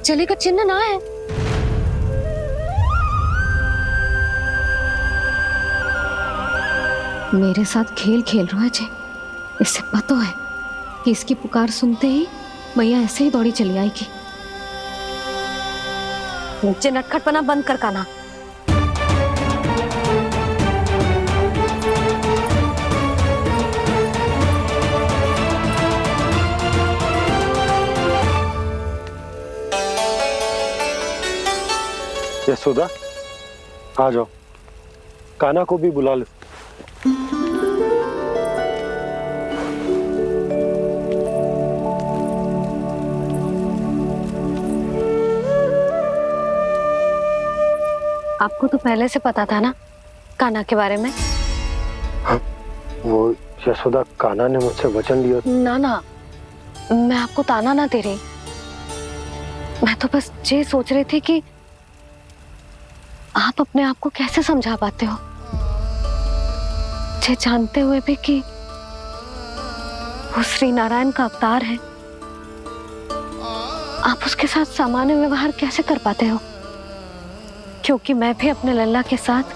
जले का चिन्ह ना है। मेरे साथ खेल खेल रहा है जे। इससे पता है कि इसकी पुकार सुनते ही मैया ऐसे ही दौड़ी चली आएगी। नीचे नटखटपना बंद कर कान्हा। यशोदा, आ जाओ, कान्हा को भी बुला लो। आपको तो पहले से पता था ना कान्हा के बारे में? हाँ, वो यशोदा, कान्हा ने मुझसे वचन लिया। ना ना, मैं आपको ताना ना दे रही। मैं तो बस ये सोच रही थी कि आप अपने आप को कैसे समझा पाते हो, ये जानते हुए भी कि वो श्री नारायण का अवतार है। आप उसके साथ सामान्य व्यवहार कैसे कर पाते हो? क्योंकि मैं भी अपने लल्ला के साथ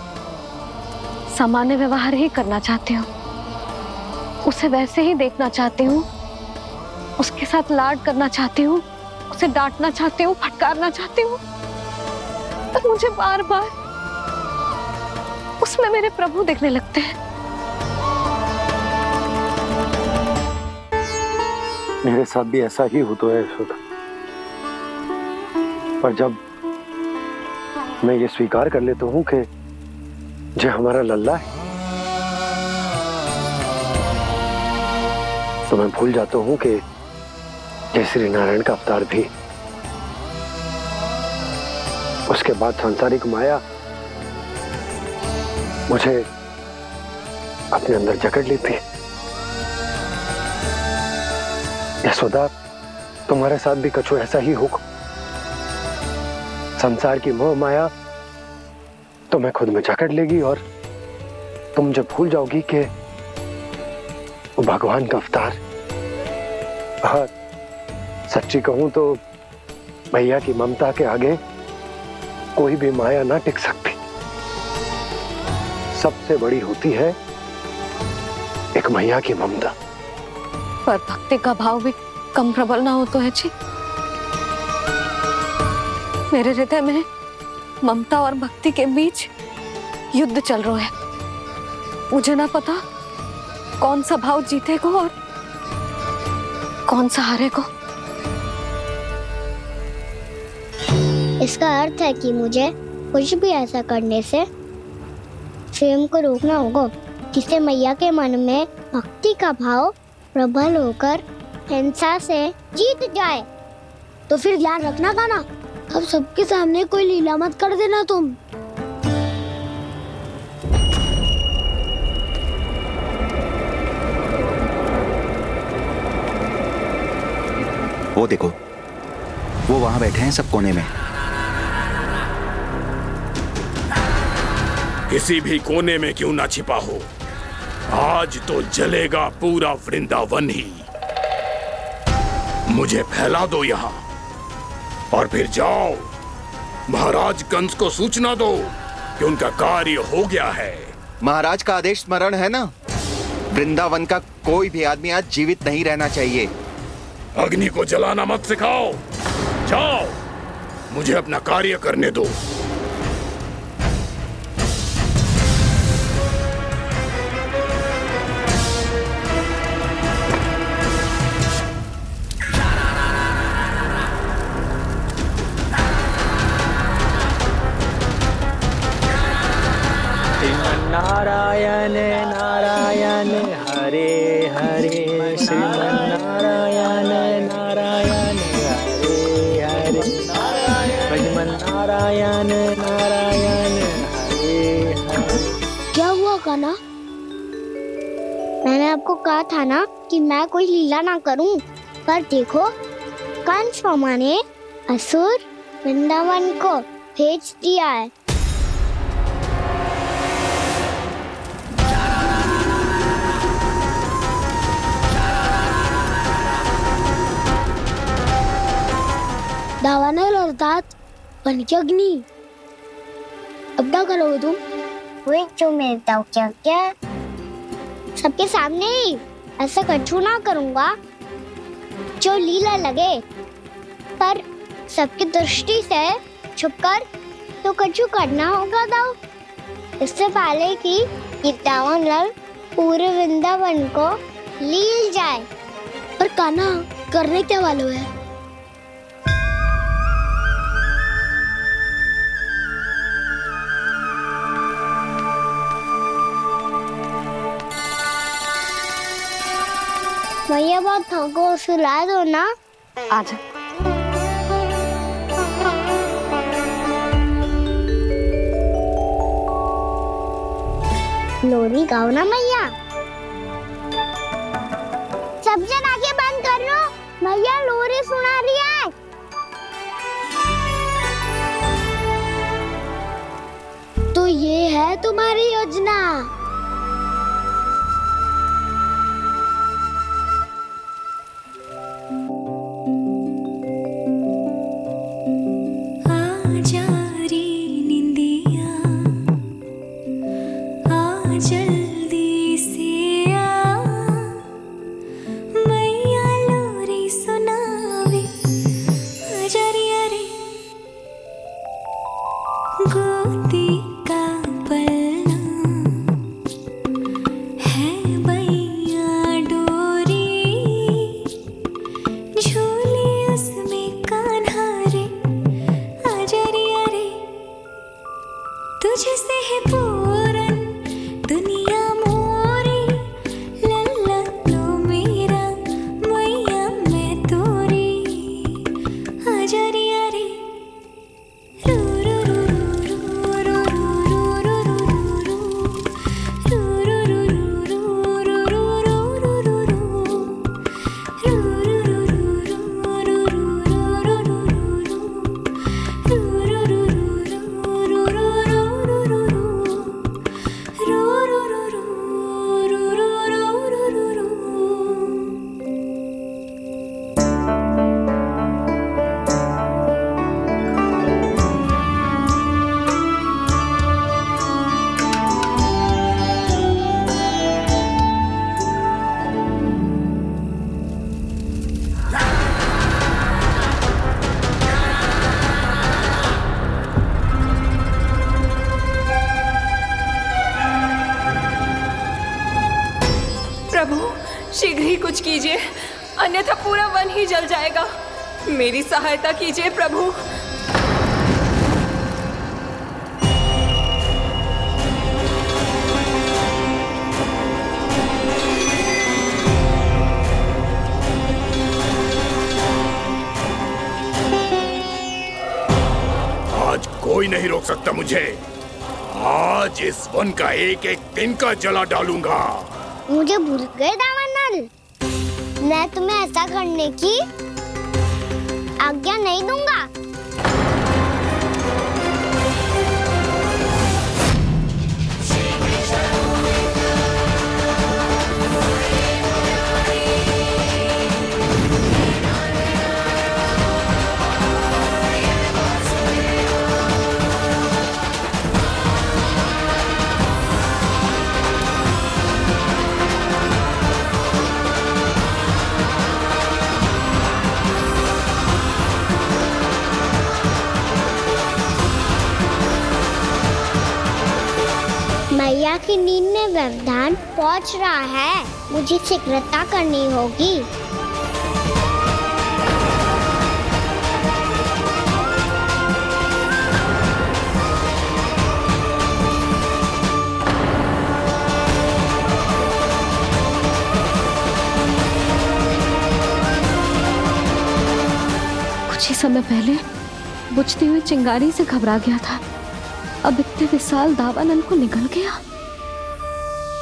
सामान्य व्यवहार ही करना चाहती हूँ, उसे वैसे ही देखना चाहती हूँ, उसके साथ लाड करना चाहती हूँ, उसे डांटना चाहती हूँ, फटकारना चाहती हूँ। पर मुझे बार बार उसमें मेरे प्रभु दिखने लगते हैं। मेरे साथ भी ऐसा ही होता है यशोदा, पर जब मैं ये स्वीकार कर लेता हूँ कि जो हमारा लल्ला है, तो मैं भूल जाता हूँ कि जय श्री नारायण का अवतार भी। उसके बाद सांसारिक माया मुझे अपने अंदर जकड़ लेती है। यशोदा, तुम्हारे साथ भी कछु ऐसा ही होगा। संसार की मोह माया तुम्हें खुद में जकड़ लेगी और तुम जब भूल जाओगी कि वो भगवान का अवतार। हाँ, सच्ची कहूं तो मैया की ममता के आगे कोई भी माया ना टिक सकती। सबसे बड़ी होती है एक मैया की ममता। पर भक्ति का भाव भी कम प्रबल ना हो तो है जी। मेरे हृदय में ममता और भक्ति के बीच युद्ध चल रहा है। मुझे ना पता कौन सा भाव जीतेगा और कौन सा हारेगा। इसका अर्थ है कि मुझे कुछ भी ऐसा करने से स्वयं को रोकना होगा जिससे मैया के मन में भक्ति का भाव प्रबल होकर हिंसा से जीत जाए। तो फिर ध्यान रखना कान्हा, अब सबके सामने कोई लीला मत कर देना तुम। वो देखो, वो वहां बैठे हैं सब कोने में। किसी भी कोने में क्यों ना छिपा हो, आज तो जलेगा पूरा वृंदावन ही। मुझे फैला दो यहाँ और फिर जाओ महाराज कंस को सूचना दो कि उनका कार्य हो गया है। महाराज का आदेश स्मरण है ना, वृंदावन का कोई भी आदमी आज जीवित नहीं रहना चाहिए। अग्नि को जलाना मत सिखाओ, जाओ मुझे अपना कार्य करने दो। नारायण नारायण हरे हरे, श्रीमन्नारायण नारायण हरे हरे, भजमन नारायण नारायण हरे हरे। क्या हुआ कान्हा? मैंने आपको कहा था ना कि मैं कोई लीला ना करूं, पर देखो कंस मामा ने असुर वृंदावन को भेज दिया है। दावानल अर्थात पंचअग्नि। अब क्या करोगे तुम? वही जो मैं बताऊं क्या क्या? सबके सामने ही ऐसा कछु ना करूंगा जो लीला लगे, पर सबकी दृष्टि से छुपकर तो कछु करना होगा दाव। इससे पहले कि ये दावानल पूरे वृंदावन को लील जाए। पर कान्हा करने क्या वालों है? मैया बात थको सुला दो ना। आजा। लोरी गाओ ना मैया। स्टोरी सुना रही है। तो ये है तुम्हारी योजना। आजा रे निंदिया, आ जल्दी से आ, मैया लोरी सुनावे, आजा रे गोदी का पलना है मैया डोरी, झूले उसमें कान्हा रे, आजा रे तुझसे है पूरन दुनिया मोरी, लल्ला लो मेरा मैया मैं तोरी, आजा रे रू रू रू रू रू रू रू प्रभु शीघ्र ही कुछ कीजिए, अन्यथा पूरा वन ही जल जाएगा। मेरी सहायता कीजिए प्रभु। आज कोई नहीं रोक सकता मुझे। आज इस वन का एक एक दिन का जला डालूंगा। मुझे भूल गए दावानल, मैं तुम्हें ऐसा करने की आज्ञा नहीं दूंगा। मैया की नींद में व्यवधान पहुंच रहा है, मुझे शीघ्रता करनी होगी। कुछ ही समय पहले बुझती हुई चिंगारी से घबरा गया था, अब इतने विशाल दावानल को निकल गया।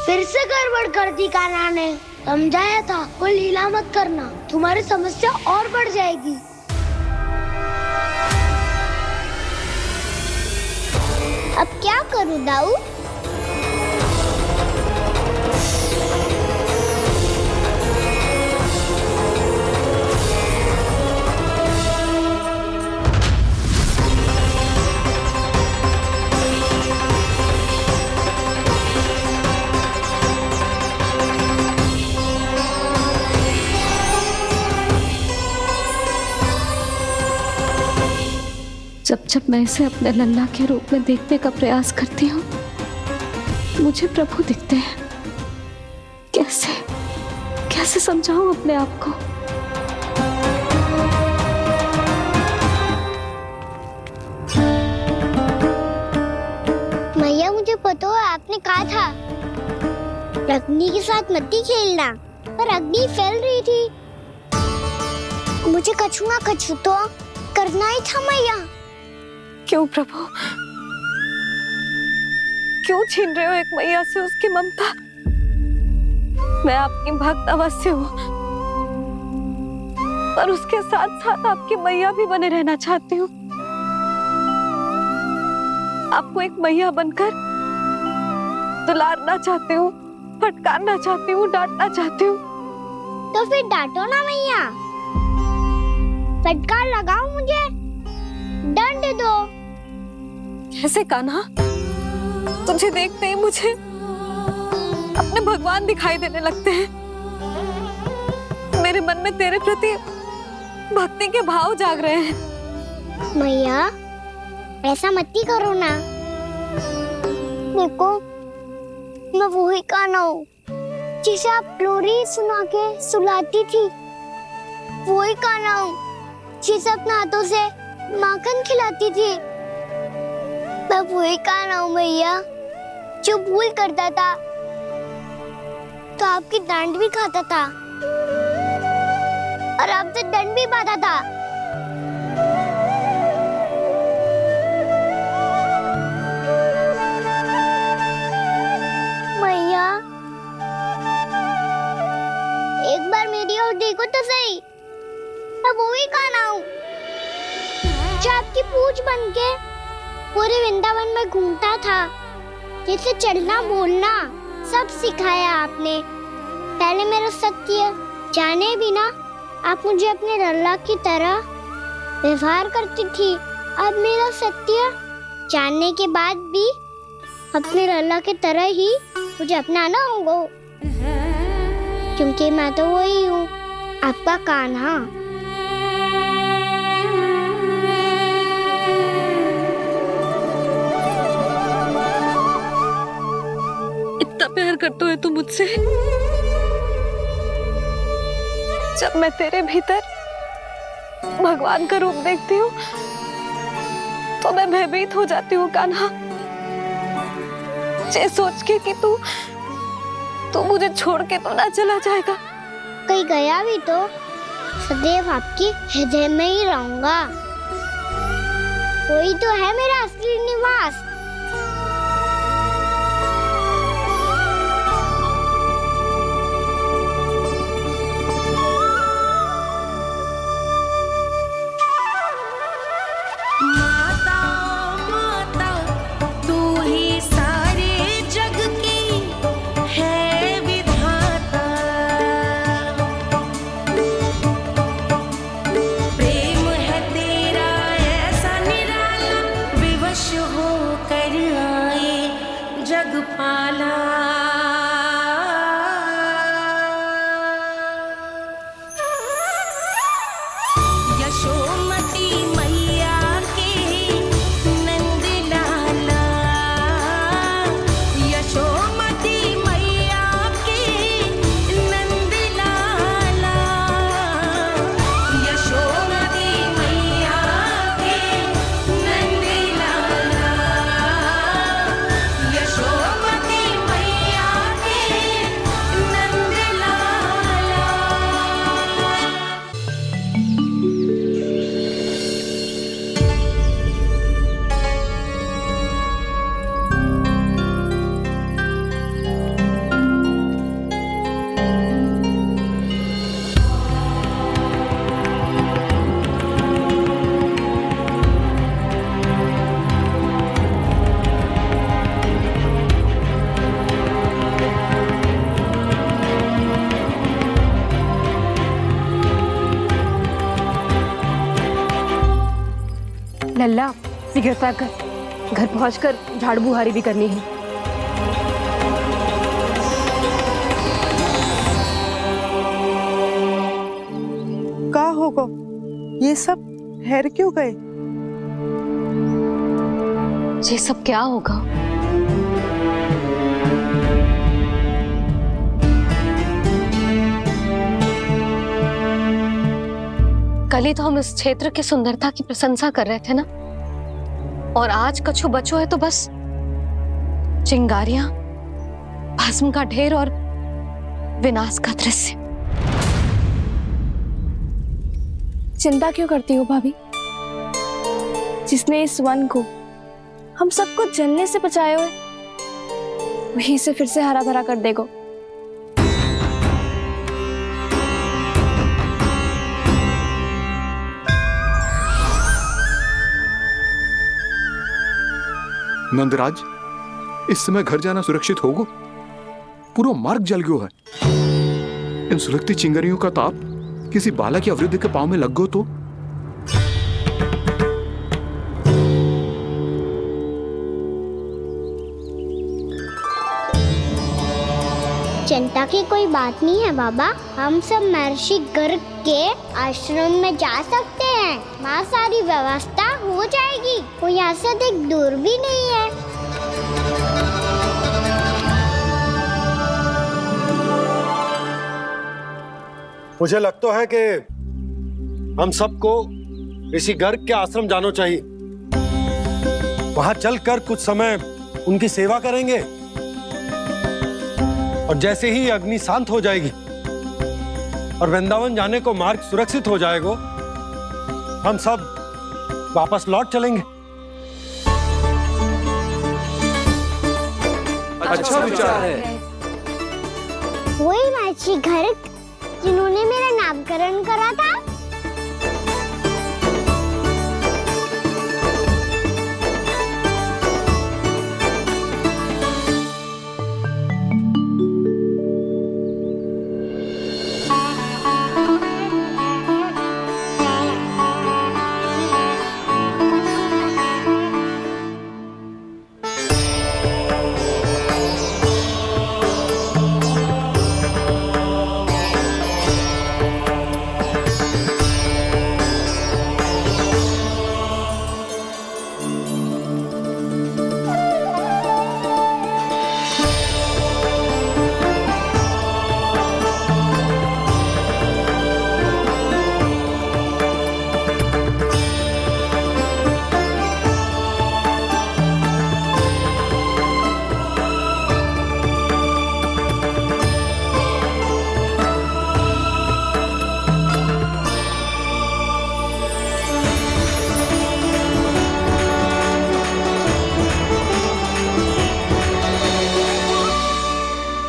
फिर से गड़बड़ कर दी कान्हा ने। समझाया था कोई लीला मत करना, तुम्हारी समस्या और बढ़ जाएगी। अब क्या करूं दाऊ? जब जब मैं इसे अपने लल्ला के रूप में देखने का प्रयास करती हूँ, मुझे प्रभु दिखते हैं। कैसे कैसे समझाऊं अपने आप को? मैया मुझे पता है आपने कहा था अग्नि के साथ मत ही खेलना, पर अग्नि फैल रही थी। मुझे कछु ना कछु तो करना ही था मैया। क्यों प्रभु, क्यों छीन रहे हो एक मैया से उसकी ममता? मैं आपकी भक्त अवश्य हूँ, पर उसके साथ साथ आपकी मैया भी बने रहना चाहती हूँ। आपको एक मैया बनकर दुलारना चाहती हूँ, फटकारना चाहती हूँ, डांटना चाहती हूँ। तो फिर डांटो ना मैया, फटकार लगाओ, मुझे दंड दो। कैसे कान्हा? तुझे देखते ही मुझे अपने भगवान दिखाई देने लगते हैं। मेरे मन में तेरे प्रति भक्ति के भाव जाग रहे हैं। मैया ऐसा मत ही करो ना। देखो मैं वही कान्हा हूँ जिसे आप लोरी सुना के सुलाती थी। वही कान्हा हूँ जिसे अपने हाथों से माखन खिलाती थी। मैं वही कान्हा हूँ मैया जो भूल करता था तो आपकी डांट भी खाता था और आपसे दंड भी पाता था। मैया एक बार मेरी ओर देखो तो सही। मैं वही कान्हा हूँ जो आपकी पूंछ बनके पूरे वृंदावन में घूमता था। जैसे चलना बोलना सब सिखाया आपने। पहले मेरा सत्य जाने बिना आप मुझे अपने लल्ला की तरह व्यवहार करती थी। अब मेरा सत्य जानने के बाद भी अपने लल्ला की तरह ही मुझे अपनाना होगा, क्योंकि मैं तो वही हूँ, आपका कान्हा। इतना प्यार करते हो तुम मुझसे? जब मैं तेरे भीतर भगवान का रूप देखती हूँ तो मैं भयभीत हो जाती हूँ कान्हा। ये सोच के कि तू मुझे छोड़ के तो ना चला जाएगा। कहीं गया भी तो सदैव आपके हृदय में ही रहूंगा। वही तो है मेरा असली निवास। लल्ला शीघ्रता कर, घर पहुंचकर झाड़ू बुहारी भी करनी है। का होगा? ये सब ठहर क्यों गए? ये सब क्या होगा? कल ही तो हम इस क्षेत्र की सुंदरता की प्रशंसा कर रहे थे ना, और आज कछु बचो है तो बस चिंगारियां, भस्म का ढेर और विनाश का दृश्य। चिंता क्यों करती हो भाभी? जिसने इस वन को, हम सबको जलने से बचाए हुए, वही इसे फिर से हरा भरा कर देगा। नंदराज, इस समय घर जाना सुरक्षित होगो? पूरा मार्ग जल गयो है। इन सुलगती चिंगरियों का ताप किसी बालक या वृद्ध के पांव में लग गो तो? चिंता की कोई बात नहीं है बाबा, हम सब महर्षि गर्ग के आश्रम में जा सकते हैं। वहाँ सारी व्यवस्था हो जाएगी, कोई यहाँ से अधिक दूर भी नहीं है। मुझे लगता है कि हम सबको ऋषि गर्ग के आश्रम जाना चाहिए। वहां चलकर कुछ समय उनकी सेवा करेंगे और जैसे ही अग्नि शांत हो जाएगी और वृंदावन जाने को मार्ग सुरक्षित हो जाएगा, हम सब वापस लौट चलेंगे। अच्छा विचार है। वही महर्षि गर्ग जिन्होंने मेरा नामकरण करा था।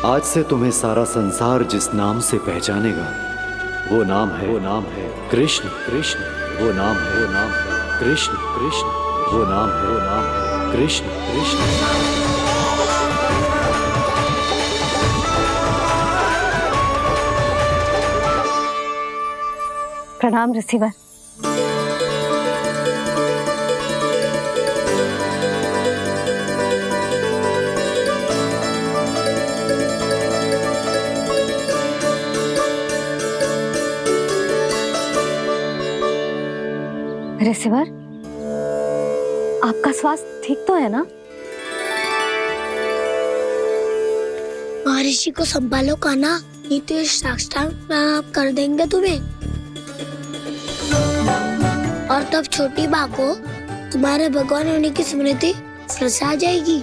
आज से तुम्हें सारा संसार जिस नाम से पहचानेगा वो नाम है कृष्ण। कृष्ण वो नाम है कृष्ण। कृष्ण वो नाम है कृष्ण। कृष्ण। प्रणाम ऋषिवर। ऋषिवर, आपका स्वास्थ्य ठीक तो है ना? महर्षि को संभालो कान्हा, नहीं तो ये साष्टांग प्रणाम कर देंगे तुम्हें। और तब छोटी बा को तुम्हारे भगवान होने की स्मृति फिर से आ जाएगी।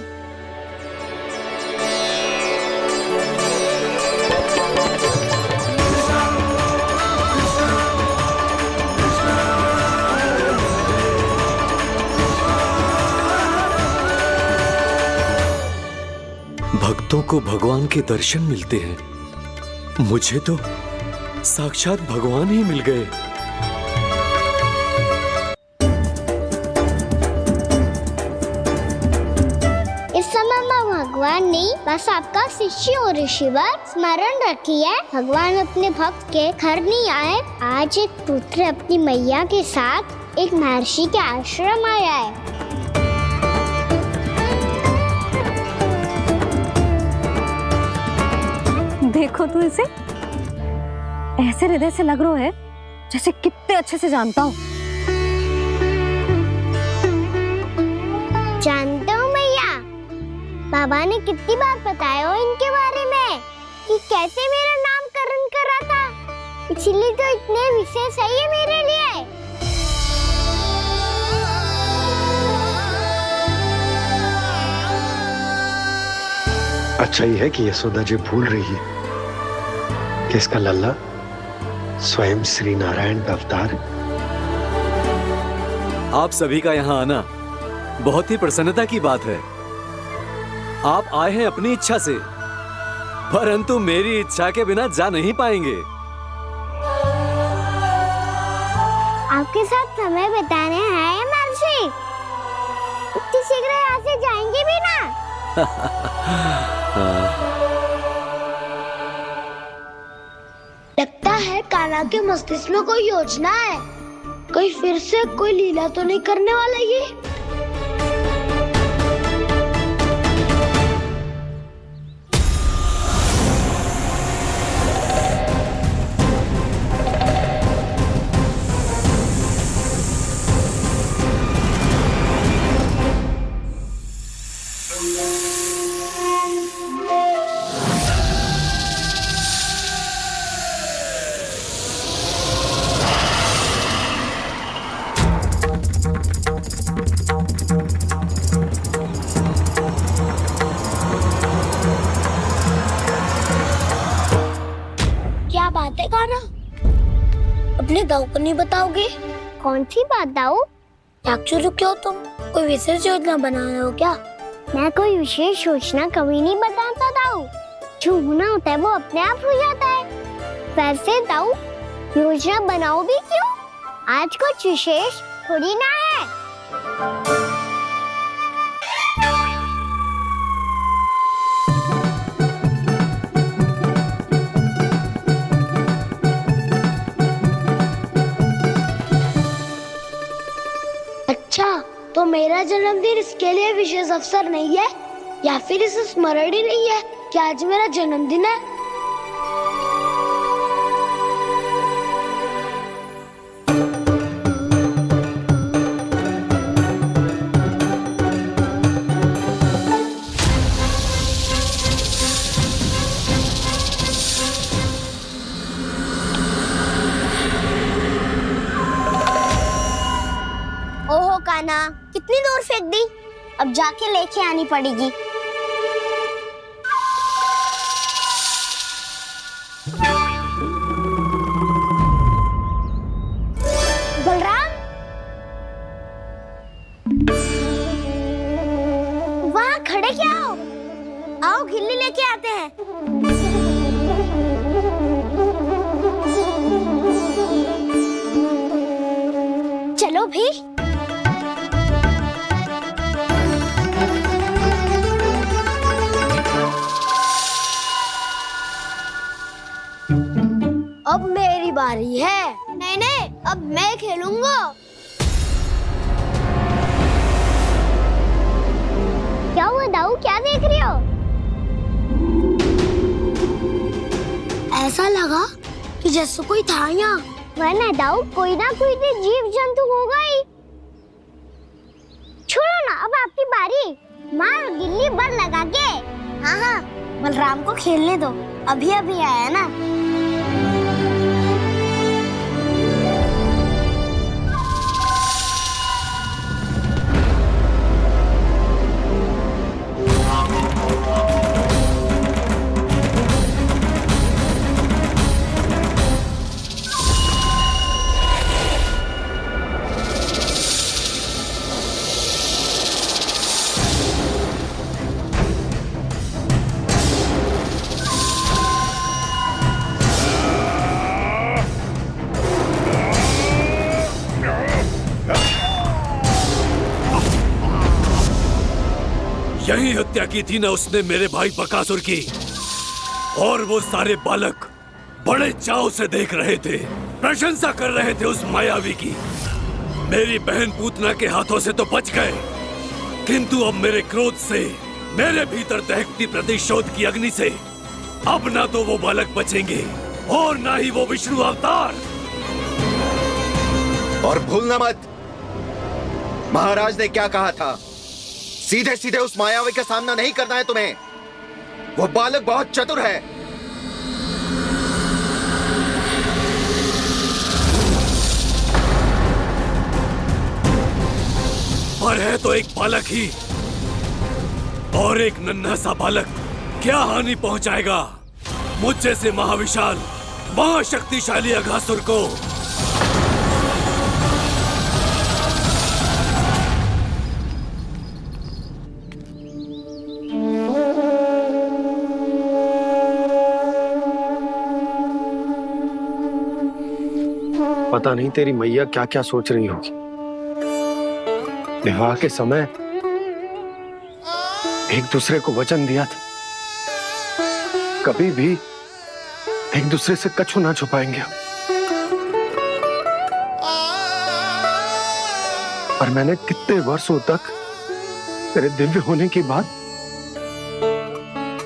भक्तों को भगवान के दर्शन मिलते हैं, मुझे तो साक्षात भगवान ही मिल गए। इस समय मैं भगवान नहीं, बस आपका शिष्य हूँ ऋषिवर। स्मरण रखिए, भगवान अपने भक्त के घर नहीं आए। आज एक पुत्र अपनी मैया के साथ एक महर्षि के आश्रम आया है। देखो तो इसे, ऐसे हृदय से लग रहा है जैसे कितने अच्छे से जानता हूँ। जानते हो मैया, बाबा ने कितनी बार बताया हो इनके बारे में कि कैसे मेरा नामकरण करा था, इसीलिए तो इतने विशेष है ये मेरे लिए। अच्छा ही है कि यशोदा जी भूल रही है कि इसका लल्ला स्वयं श्री नारायण का अवतार है। आप सभी का यहाँ आना बहुत ही प्रसन्नता की बात है। आप आए हैं अपनी इच्छा से, परंतु मेरी इच्छा के बिना जा नहीं पाएंगे। आपके साथ समय बिताने आए महर्षि, इतनी शीघ्र फिर यहाँ से जाएंगे भी ना? लगता है कान्हा के मस्तिष्क में कोई योजना है। कोई फिर से कोई लीला तो नहीं करने वाला ये? क्या बात है कान्हा? अपने दाऊ को नहीं बताओगे? कौन सी बात दाऊ? याक्षु रुके हो तुम? कोई विशेष योजना बना रहे हो क्या? मैं कोई विशेष योजना कभी नहीं बताता दाऊ। जो होना होता है वो अपने आप हो जाता है। वैसे दाऊ योजना बनाओ भी क्यों? आज कुछ विशेष थोड़ी ना है। अच्छा, तो मेरा जन्मदिन इसके लिए विशेष अवसर नहीं है या फिर इसे स्मरण ही नहीं है कि आज मेरा जन्मदिन है? ओहो कान्हा, कितनी दूर फेंक दी? अब जाके लेके आनी पड़ेगी। बलराम, वहाँ खड़े क्या हो? आओ घिल्ली लेके आते हैं। चलो भी। अब मेरी बारी है। नहीं नहीं, अब मैं खेलूंगा। क्या हुआ दाऊ, क्या देख रही हो? ऐसा लगा कि जैसे कोई था यहाँ। वरना दाऊ कोई ना कोई तो जीव जंतु होगा ही। छोड़ो ना, अब आपकी बारी। मार गिल्ली बर लगा के। हाँ हाँ, बलराम को खेलने दो, अभी अभी आया ना। यही हत्या की थी ना उसने मेरे भाई बकासुर की। और वो सारे बालक बड़े चाव से देख रहे थे, प्रशंसा कर रहे थे उस मायावी की। मेरी बहन पूतना के हाथों से तो बच गए, किंतु अब मेरे क्रोध से, मेरे भीतर दहकती प्रतिशोध की अग्नि से अब ना तो वो बालक बचेंगे और ना ही वो विष्णु अवतार। और भूलना मत, महाराज ने क्या कहा था? सीधे सीधे उस मायावी का सामना नहीं करना है तुम्हें। वो बालक बहुत चतुर है। पर है तो एक बालक ही, और एक नन्हा सा बालक क्या हानि पहुंचाएगा मुझ जैसे महाविशाल महाशक्तिशाली अघासुर को। पता नहीं तेरी मैया क्या क्या सोच रही होगी। विवाह के समय एक दूसरे को वचन दिया था, कभी भी एक दूसरे से कछु ना छुपाएंगे। और मैंने कितने वर्षों तक तेरे दिव्य होने की बात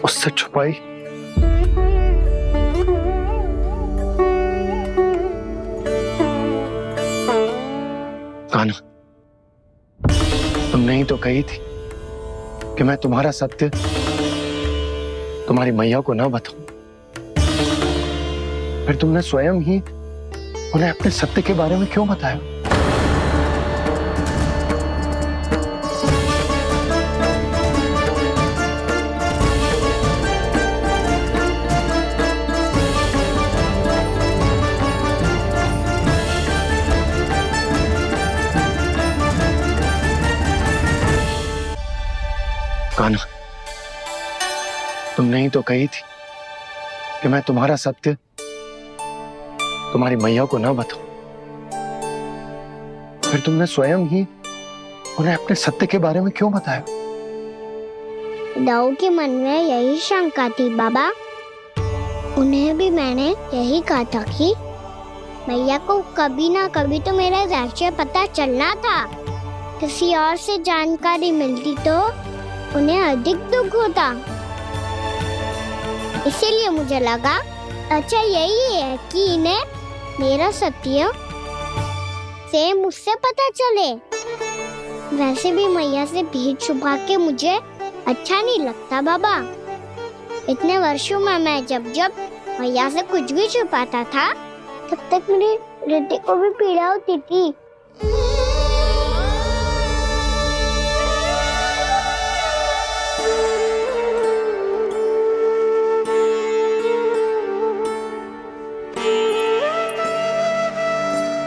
उससे छुपाई। कान्हा, तुमने ही तो कही थी कि मैं तुम्हारा सत्य तुम्हारी मैया को ना बताऊं। फिर तुमने स्वयं ही उन्हें अपने सत्य के बारे में क्यों बताया? कान्हा, तुमने ही तो कही थी कि मैं तुम्हारा सत्य तुम्हारी मैया को ना बताऊं। फिर तुमने स्वयं ही उन्हें अपने सत्य के बारे में क्यों बताया? दाऊ के मन में यही शंका थी बाबा। उन्हें भी मैंने यही कहा था कि मैया को कभी ना कभी तो मेरा रहस्य पता चलना था। किसी और से जानकारी मिलती तो उन्हें अधिक दुख होता। इसीलिए मुझे लगा अच्छा यही है कि इन्हें मेरा सत्य से मुझसे पता चले। वैसे भी मैया से भेद छुपा के मुझे अच्छा नहीं लगता बाबा। इतने वर्षों में मैं जब जब मैया से कुछ भी छुपाता था तब तक मेरे हृदय को भी पीड़ा होती थी।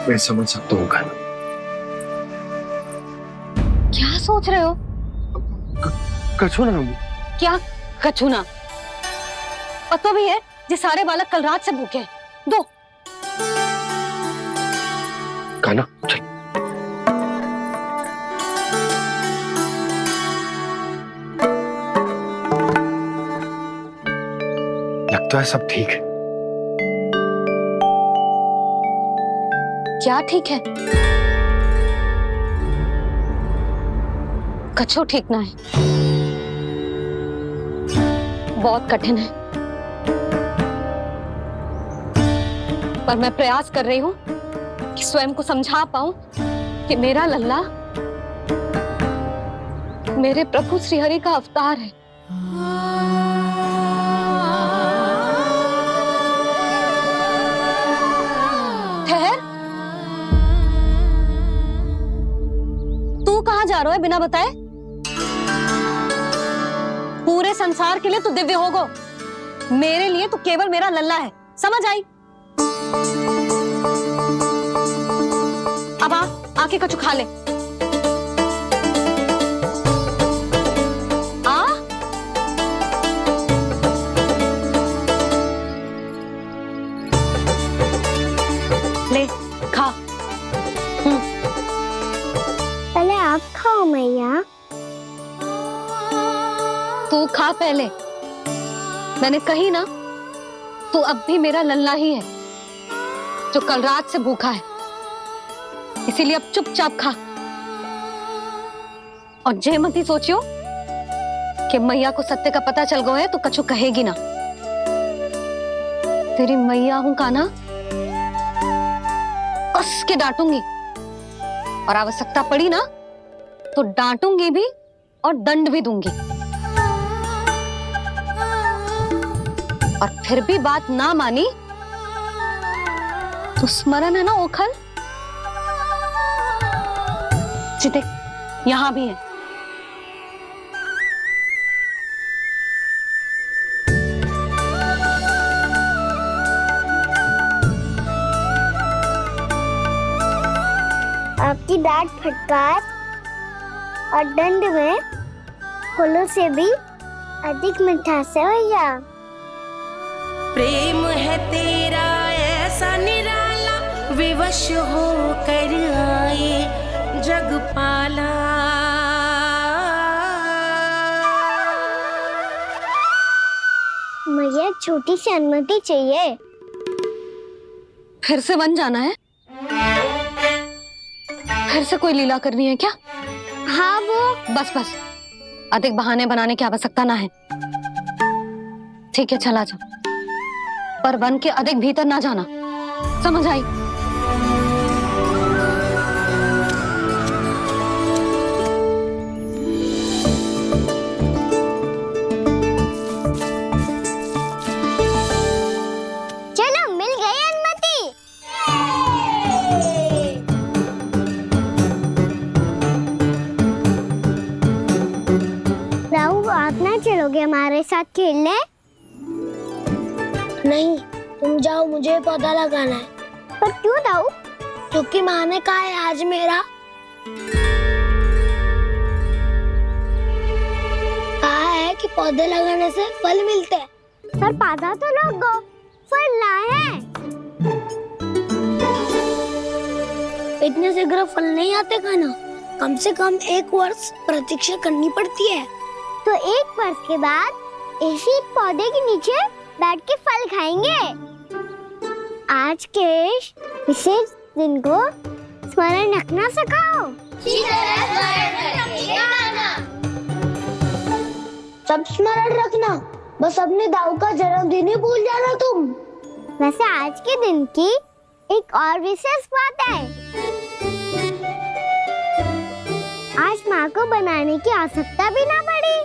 मैं समझ सकता हूँ कान्हा। क्या सोच रहे हो? कछु ना। क्या कछु ना? पता भी है ये सारे बालक कल रात से भूखे हैं। दो। कान्हा चल। लगता है सब ठीक है। क्या ठीक है? कछु ठीक ना है। बहुत कठिन है, पर मैं प्रयास कर रही हूं कि स्वयं को समझा पाऊं कि मेरा लल्ला मेरे प्रभु श्रीहरि का अवतार है। ठहर, तू कहां जा रहा है बिना बताए? पूरे संसार के लिए तू दिव्य होगो, मेरे लिए तू केवल मेरा लल्ला है। समझ आई? अब आके कछु खा ले। आ ले खा। पहले आप खाओ मैया। तू खा पहले। मैंने कही ना, तू अब भी मेरा लल्ला ही है जो कल रात से भूखा है। इसीलिए अब चुपचाप खा। और जे मत ही सोचियो कि मैया को सत्य का पता चल गया है तो कछु कहेगी ना। तेरी मैया हूं कान्हा, कस के डांटूंगी और आवश्यकता पड़ी ना तो डांटूंगी भी और दंड भी दूंगी। और फिर भी बात ना मानी तो स्मरण है ना ओखल? देख, यहां भी है। आपकी डांट फटकार और दंड में फूलों से भी अधिक मिठास है भैया। प्रेम है तेरा ऐसा निराला, विवश हो कर आए जग पाला। छोटी सी अनुमति चाहिए। फिर से वन जाना है? फिर से कोई लीला करनी है क्या? हाँ वो। बस बस, अधिक बहाने बनाने की आवश्यकता ना है। ठीक है, चला जा, पर वन के अधिक भीतर ना जाना, समझ आई? चलो, मिल गई अनुमति। राहु, आप ना चलोगे हमारे साथ खेलने? नहीं, तुम जाओ, मुझे पौधा लगाना है। पर क्यों राहु? क्योंकि माँ ने कहा है आज मेरा कहा है कि पौधे लगाने से फल मिलते हैं। पर पौधा तो लगो, फल ना है। इतने शीघ्र फल नहीं आते खाना, कम से कम 1 वर्ष प्रतीक्षा करनी पड़ती है। तो 1 वर्ष के बाद इसी पौधे के नीचे बैठ के फल खाएंगे। आज के विशेष दिन को स्मरण रखना सिखाओ। सब स्मरण रखना, बस अपने दाऊ का जन्मदिन ही भूल जाना तुम। वैसे आज के दिन की एक और विशेष बात है। आज माँ को बनाने की आवश्यकता भी ना पड़ी,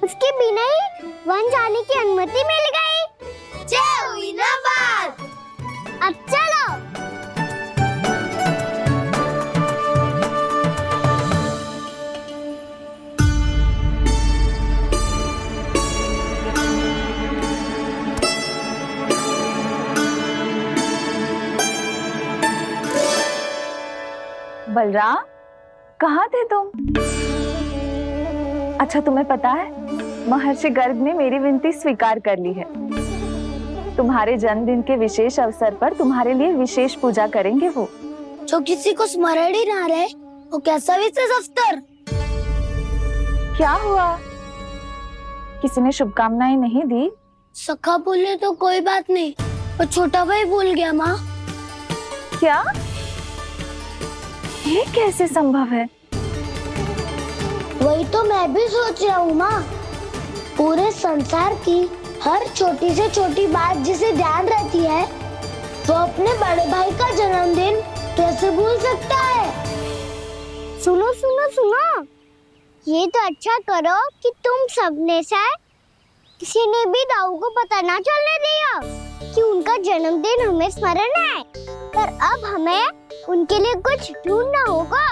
उसके बिना ही वन जाने की अनुमति मिल गई। जय हुई ना बात। अब चलो। बलराम, कहाँ थे तुम? अच्छा, तुम्हें पता है महर्षि गर्ग ने मेरी विनती स्वीकार कर ली है। तुम्हारे जन्मदिन के विशेष अवसर पर तुम्हारे लिए विशेष पूजा करेंगे वो। जो किसी को स्मरण ही ना रहे, वो कैसा विशेष अवसर? क्या हुआ? किसी ने शुभकामनाएं नहीं दी? सखा भूले तो कोई बात नहीं, पर छोटा भाई भूल गया माँ। क्या? ये कैसे संभव है? वही तो मैं भी सोच रहा हूँ माँ। पूरे संसार की हर छोटी से छोटी बात जिसे ध्यान रहती है, वो अपने बड़े भाई का जन्मदिन कैसे भूल सकता है? सुनो सुनो सुनो, ये तो अच्छा करो कि तुम सबने से किसी ने भी दाऊ को पता ना चलने दिया कि उनका जन्मदिन हमें स्मरण है। पर अब हमें उनके लिए कुछ ढूंढना होगा।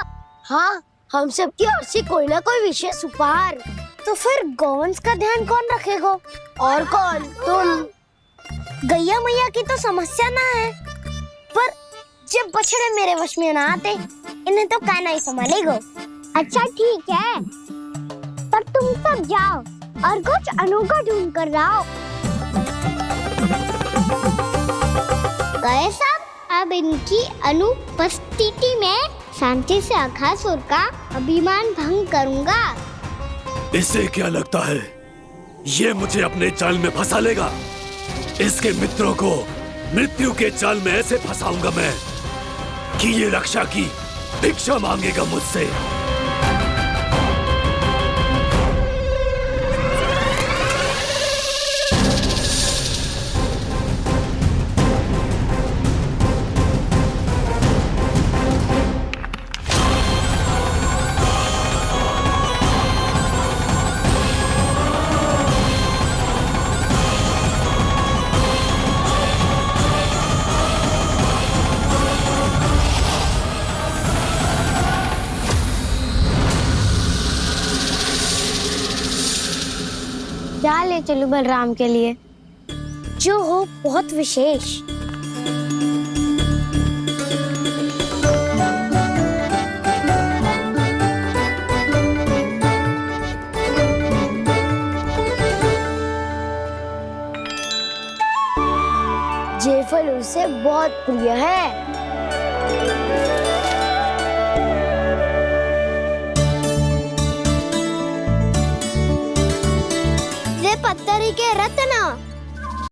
हाँ, हम सबकी ओर से कोई ना कोई विशेष उपहार। तो फिर गौवंश का ध्यान कौन रखेगा? और कौन? तुम। गैया मैया की तो समस्या ना है, पर जब बछड़े मेरे वश में ना आते, इन्हें तो कान्हा ही संभालेगा। अच्छा ठीक है, पर तुम सब जाओ और कुछ अनोखा ढूंढ कर लाओ। गए सब? अब इनकी अनुपस्थिति में शांति से अघासुर का अभिमान भंग करूंगा। इसे क्या लगता है ये मुझे अपने जाल में फंसा लेगा? इसके मित्रों को मृत्यु के जाल में ऐसे फंसाऊंगा मैं कि ये रक्षा की भिक्षा मांगेगा मुझसे। क्या ले चलूं बलराम के लिए जो हो बहुत विशेष? ये फल उसे बहुत प्रिय है। पत्थरी के रत्न